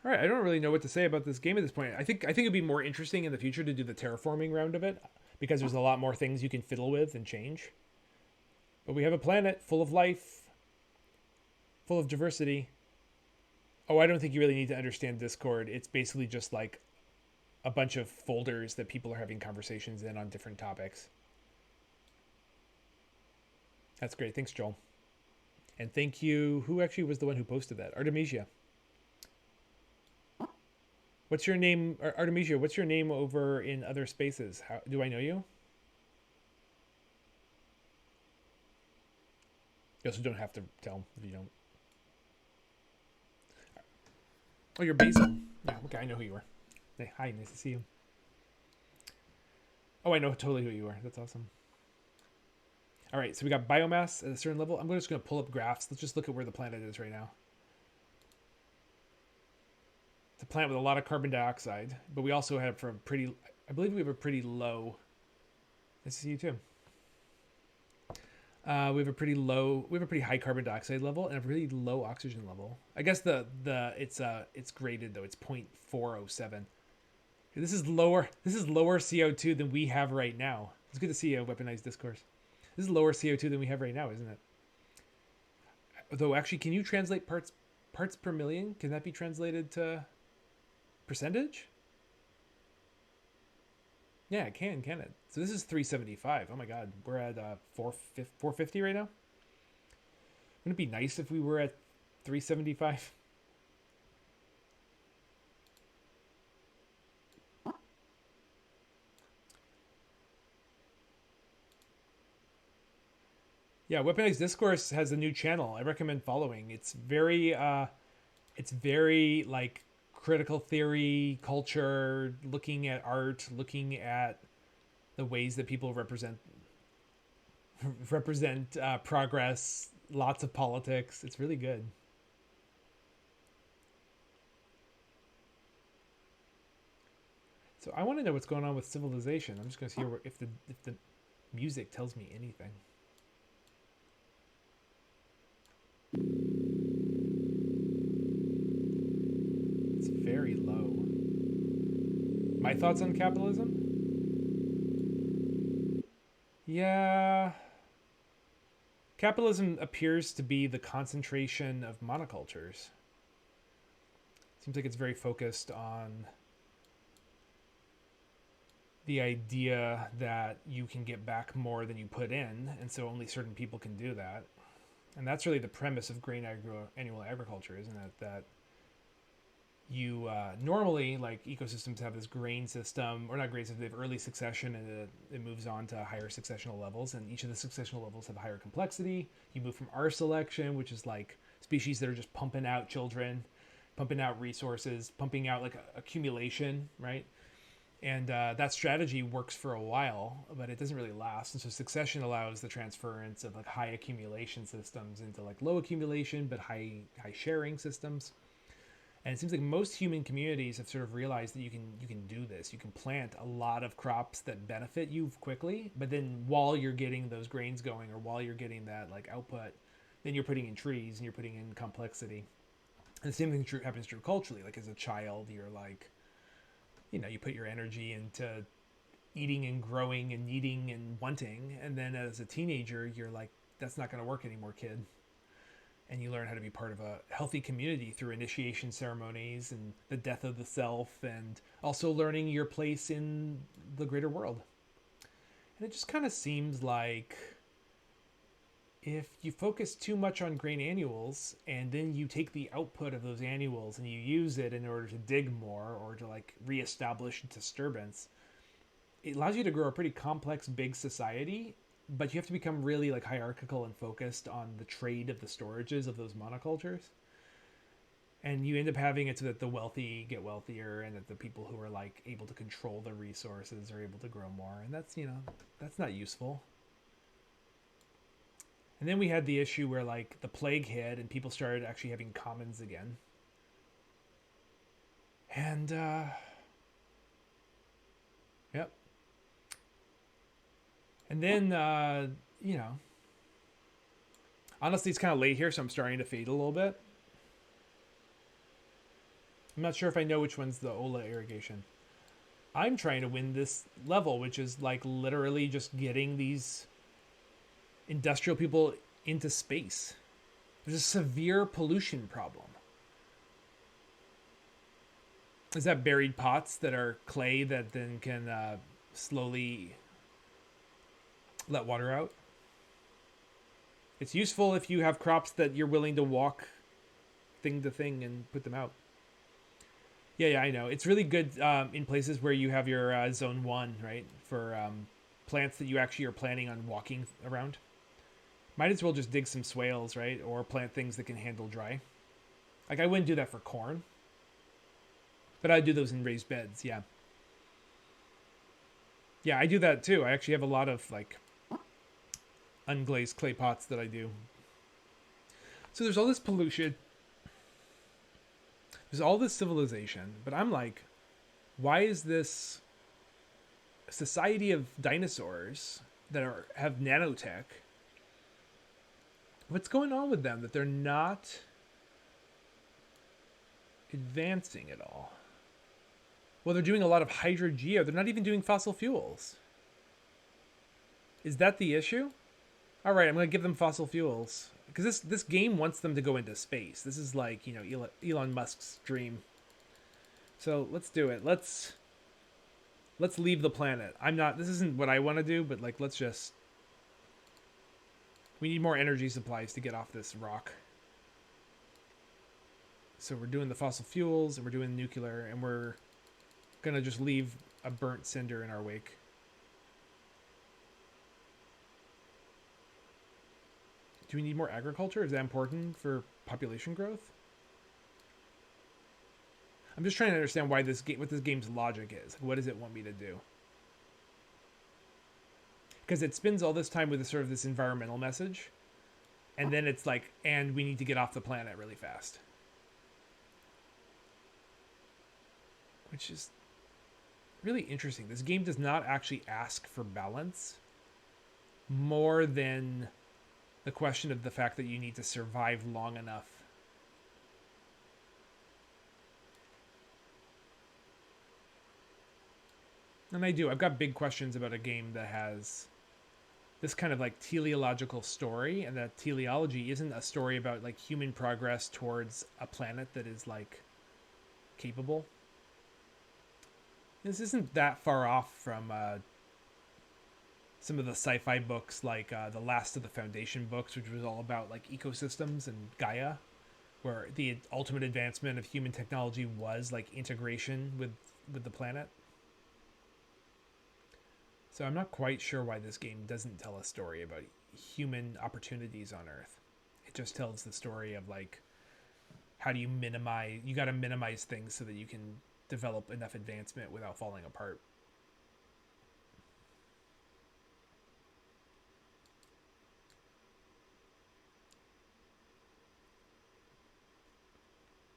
All right, I don't really know what to say about this game at this point. I think it'd be more interesting in the future to do the terraforming round of it, because there's a lot more things you can fiddle with and change. But we have a planet full of life, full of diversity. Oh, I don't think you really need to understand Discord. It's basically just like a bunch of folders that people are having conversations in on different topics. That's great. Thanks, Joel. And thank you. Who actually was the one who posted that? Artemisia. What's your name, Artemisia? What's your name over in other spaces? How do I know you? You also don't have to tell if you don't. Oh, you're Basil. Yeah, okay, I know who you are. Hey, hi, nice to see you. Oh, I know totally who you are. That's awesome. All right, so we got biomass at a certain level. I'm just going to pull up graphs. Let's just look at where the planet is right now. It's a planet with a lot of carbon dioxide, but we also have from pretty... I believe we have a pretty low... Nice to see you too. We have a pretty high carbon dioxide level and a really low oxygen level. I guess it's graded though. It's 0.407. This is lower CO2 than we have right now. It's good to see a weaponized discourse. This is lower CO2 than we have right now, isn't it? Though actually, can you translate parts per million? Can that be translated to percentage? Yeah, it can it? So this is 375. Oh my god, we're at 450 right now. Wouldn't it be nice if we were at 375? Yeah, Weaponized Discourse has a new channel. I recommend following. It's very like critical theory, culture, looking at art, looking at the ways that people represent progress, lots of politics. It's really good. So I want to know what's going on with civilization. I'm just going to see if the music tells me anything. It's very low. My thoughts on capitalism? Yeah, Capitalism appears to be the concentration of monocultures. Seems like it's very focused on the idea that you can get back more than you put in, and so only certain people can do that. And that's really the premise of grain annual agriculture, isn't it? That you normally, like, ecosystems have this grain system, or not grain system, they have early succession, and it moves on to higher successional levels, and each of the successional levels have higher complexity. You move from R selection, which is like species that are just pumping out children, pumping out resources, pumping out like accumulation, right? And that strategy works for a while, but it doesn't really last. And so succession allows the transference of like high accumulation systems into like low accumulation but high sharing systems. And it seems like most human communities have sort of realized that you can do this. You can plant a lot of crops that benefit you quickly, but then while you're getting those grains going, or while you're getting that like output, then you're putting in trees and you're putting in complexity. And the same thing happens true culturally. Like as a child, you're like, you know, you put your energy into eating and growing and needing and wanting. And then as a teenager, you're like, that's not going to work anymore, kid. And you learn how to be part of a healthy community through initiation ceremonies and the death of the self, and also learning your place in the greater world. And it just kind of seems like if you focus too much on grain annuals and then you take the output of those annuals and you use it in order to dig more or to like reestablish disturbance, it allows you to grow a pretty complex, big society, but you have to become really like hierarchical and focused on the trade of the storages of those monocultures. And you end up having it so that the wealthy get wealthier and that the people who are like able to control the resources are able to grow more. And that's, you know, that's not useful. And then we had the issue where like the plague hit and people started actually having commons again. And yep. And then you know, honestly, it's kind of late here, so I'm starting to fade a little bit. I'm not sure if I know which one's the Ola irrigation. I'm trying to win this level, which is like literally just getting these industrial people into space. There's a severe pollution problem. Is that buried pots that are clay that then can slowly let water out? It's useful if you have crops that you're willing to walk thing to thing and put them out. Yeah, I know. It's really good in places where you have your zone 1, right? For plants that you actually are planning on walking around. Might as well just dig some swales, right? Or plant things that can handle dry. Like, I wouldn't do that for corn. But I'd do those in raised beds, yeah. Yeah, I do that too. I actually have a lot of, like, unglazed clay pots that I do. So there's all this pollution. There's all this civilization. But I'm like, why is this society of dinosaurs that have nanotech? What's going on with them that they're not advancing at all? Well, they're doing a lot of hydrogeo. They're not even doing fossil fuels. Is that the issue? All right, I'm going to give them fossil fuels. Because this game wants them to go into space. This is like, you know, Elon Musk's dream. So let's do it. Let's leave the planet. This isn't what I want to do, but like, we need more energy supplies to get off this rock. So we're doing the fossil fuels, and we're doing nuclear, and we're gonna just leave a burnt cinder in our wake. Do we need more agriculture? Is that important for population growth? I'm just trying to understand what this game's logic is. What does it want me to do? Because it spends all this time with sort of this environmental message, and then it's like, and we need to get off the planet really fast. Which is really interesting. This game does not actually ask for balance more than the question of the fact that you need to survive long enough. And I do. I've got big questions about a game that has this kind of like teleological story, and that teleology isn't a story about like human progress towards a planet that is like capable. This isn't that far off from some of the sci-fi books like the Last of the Foundation books, which was all about like ecosystems and Gaia, where the ultimate advancement of human technology was like integration with the planet. So I'm not quite sure why this game doesn't tell a story about human opportunities on Earth. It just tells the story of like, how do you minimize, you got to minimize things so that you can develop enough advancement without falling apart.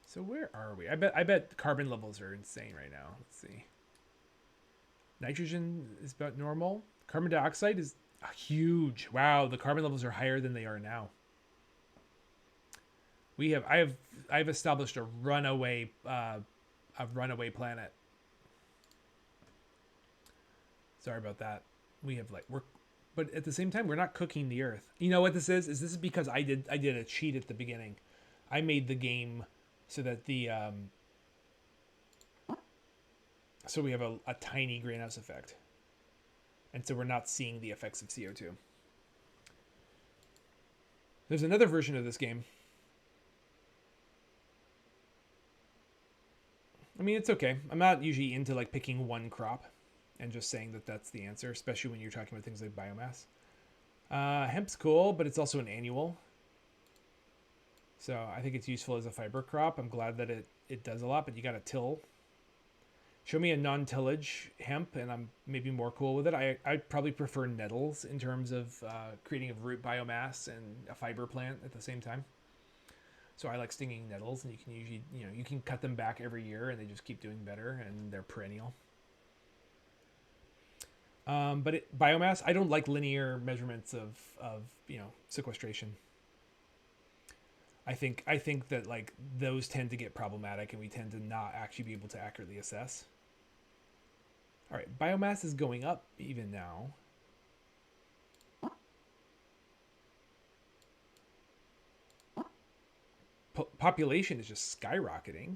So where are we? I bet carbon levels are insane right now. Let's see. Nitrogen is about normal. Carbon dioxide is huge. Wow, the carbon levels are higher than they are now. I've established a runaway planet. Sorry about that. But at the same time, we're not cooking the Earth. You know what this is? This is because I did a cheat at the beginning. I made the game so that so we have a tiny greenhouse effect. And so we're not seeing the effects of CO2. There's another version of this game. I mean, it's okay. I'm not usually into like picking one crop and just saying that that's the answer, especially when you're talking about things like biomass. Hemp's cool, but it's also an annual. So I think it's useful as a fiber crop. I'm glad that it does a lot, but you got to till. Show me a non-tillage hemp, and I'm maybe more cool with it. I'd probably prefer nettles in terms of creating a root biomass and a fiber plant at the same time. So I like stinging nettles, and you can usually, you can cut them back every year, and they just keep doing better, and they're perennial. But biomass, I don't like linear measurements of sequestration. I think that like those tend to get problematic, and we tend to not actually be able to accurately assess. All right, biomass is going up even now. Population is just skyrocketing.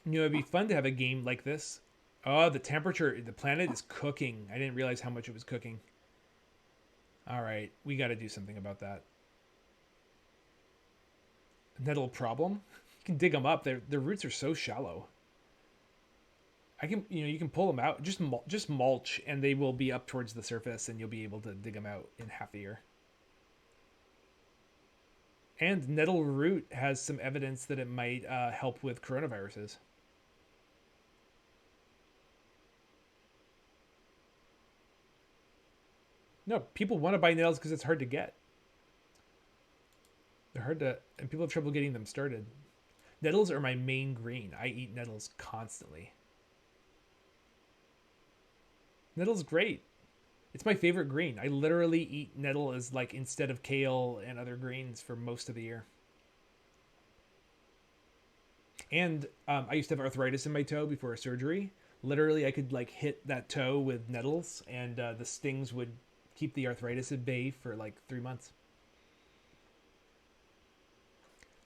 It'd be fun to have a game like this. Oh, the temperature, the planet is cooking. I didn't realize how much it was cooking. All right, we got to do something about that. Nettle problem. You can dig them up. Their roots are so shallow. You can pull them out. Just mulch, and they will be up towards the surface, and you'll be able to dig them out in half a year. And nettle root has some evidence that it might help with coronaviruses. No, people want to buy nettles because it's hard to get. They're hard to, and people have trouble getting them started. Nettles are my main green. I eat nettles constantly. Nettle's great. It's my favorite green. I literally eat nettle as like instead of kale and other greens for most of the year. And I used to have arthritis in my toe before a surgery. Literally, I could like hit that toe with nettles, and the stings would keep the arthritis at bay for like 3 months.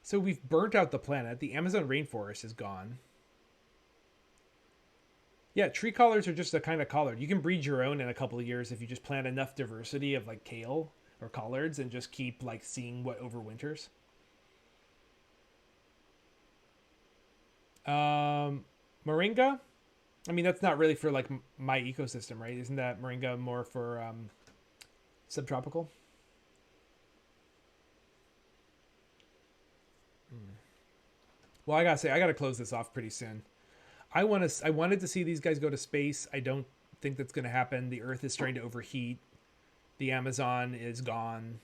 So we've burnt out the planet. The Amazon rainforest is gone. Yeah, tree collards are just a kind of collard. You can breed your own in a couple of years if you just plant enough diversity of like kale or collards and just keep like seeing what overwinters. Moringa? I mean, that's not really for like my ecosystem, right? Isn't that moringa more for subtropical? Well, I gotta say, I gotta close this off pretty soon. I wanted to see these guys go to space. I don't think that's gonna happen. The Earth is starting to overheat. The Amazon is gone.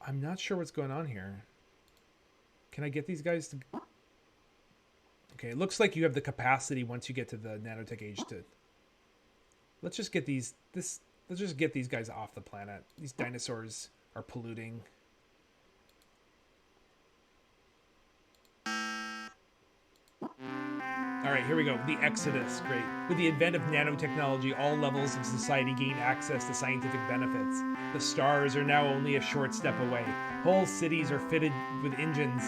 I'm not sure what's going on here. Can I get these guys to... Okay, it looks like you have the capacity once you get to the nanotech age to... Let's just get these guys off the planet. These dinosaurs are polluting. All right, here we go. The Exodus, great. With the advent of nanotechnology, all levels of society gain access to scientific benefits. The stars are now only a short step away. Whole cities are fitted with engines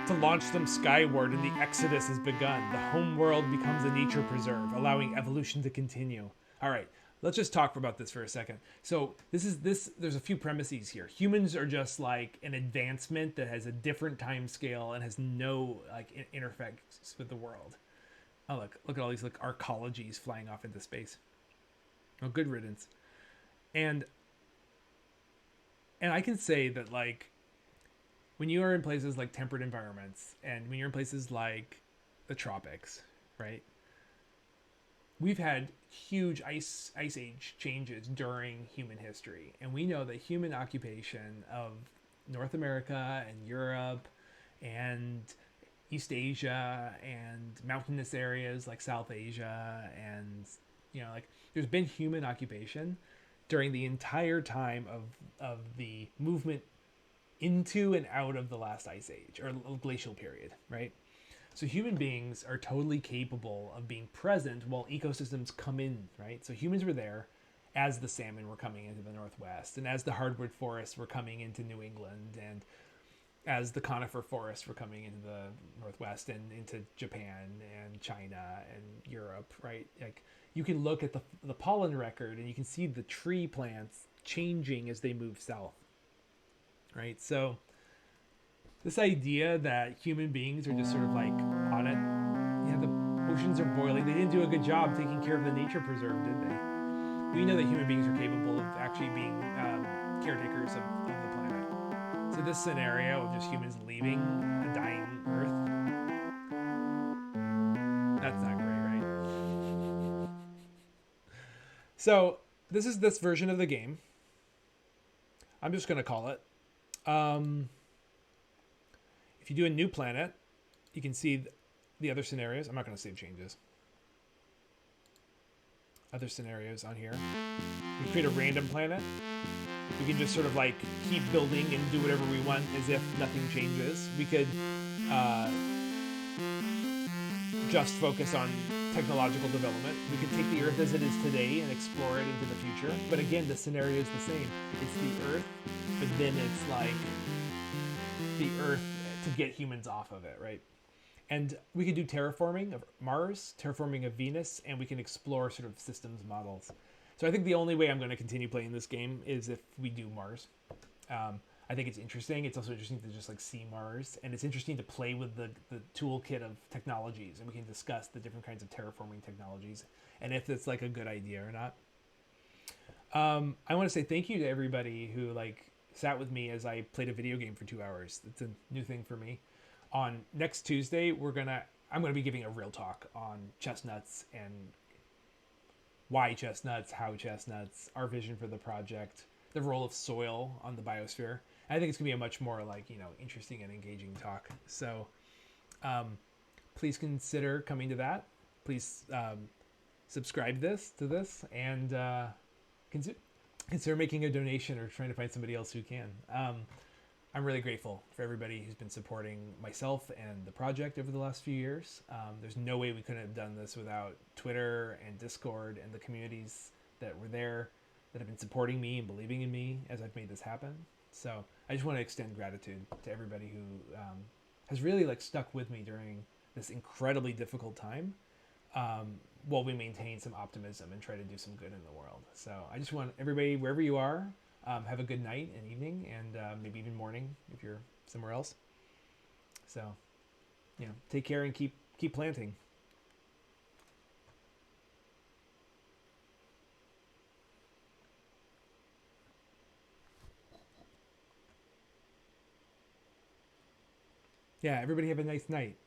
to launch them skyward, and the Exodus has begun. The home world becomes a nature preserve, allowing evolution to continue. All right, let's just talk about this for a second. So there's a few premises here. Humans are just like an advancement that has a different time scale and has no like interface with the world. Oh, look at all these like arcologies flying off into space. Oh, good riddance. And I can say that like when you are in places like temperate environments and when you're in places like the tropics, right? We've had huge ice age changes during human history, and we know that human occupation of North America and Europe and East Asia and mountainous areas like South Asia, and like there's been human occupation during the entire time of the movement into and out of the last ice age or glacial period, right? So human beings are totally capable of being present while ecosystems come in, right? So humans were there as the salmon were coming into the Northwest, and as the hardwood forests were coming into New England, and as the conifer forests were coming into the Northwest and into Japan and China and Europe, right? Like you can look at the pollen record and you can see the tree plants changing as they move south, right? So this idea that human beings are just sort of like on it, yeah, the oceans are boiling. They didn't do a good job taking care of the nature preserve, did they? We know that human beings are capable of actually being caretakers of the planet. So this scenario of just humans leaving a dying Earth, that's not great, right? So this is this version of the game. I'm just going to call it. If you do a new planet, you can see the other scenarios. I'm not going to save changes. Other scenarios on here. We create a random planet. We can just sort of like keep building and do whatever we want as if nothing changes. We could just focus on technological development. We could take the Earth as it is today and explore it into the future. But again, the scenario is the same. It's the Earth, but then it's like the Earth to get humans off of it, right? And we could do terraforming of Mars, terraforming of Venus, and we can explore sort of systems models. So I think the only way I'm going to continue playing this game is if we do Mars. I think it's interesting. It's also interesting to just like see Mars, and it's interesting to play with the toolkit of technologies, and we can discuss the different kinds of terraforming technologies and if it's like a good idea or not. I want to say thank you to everybody who like sat with me as I played a video game for 2 hours. It's a new thing for me. On next Tuesday, I'm gonna be giving a real talk on chestnuts and why chestnuts, how chestnuts, our vision for the project, the role of soil on the biosphere. I think it's gonna be a much more like interesting and engaging talk. So please consider coming to that. Please subscribe to this, and consider making a donation or trying to find somebody else who can. I'm really grateful for everybody who's been supporting myself and the project over the last few years. There's no way we couldn't have done this without Twitter and Discord and the communities that were there that have been supporting me and believing in me as I've made this happen. So I just want to extend gratitude to everybody who has really like stuck with me during this incredibly difficult time, while we maintain some optimism and try to do some good in the world. So I just want everybody, wherever you are, have a good night and evening, and maybe even morning if you're somewhere else. So, take care and keep planting. Yeah, everybody have a nice night.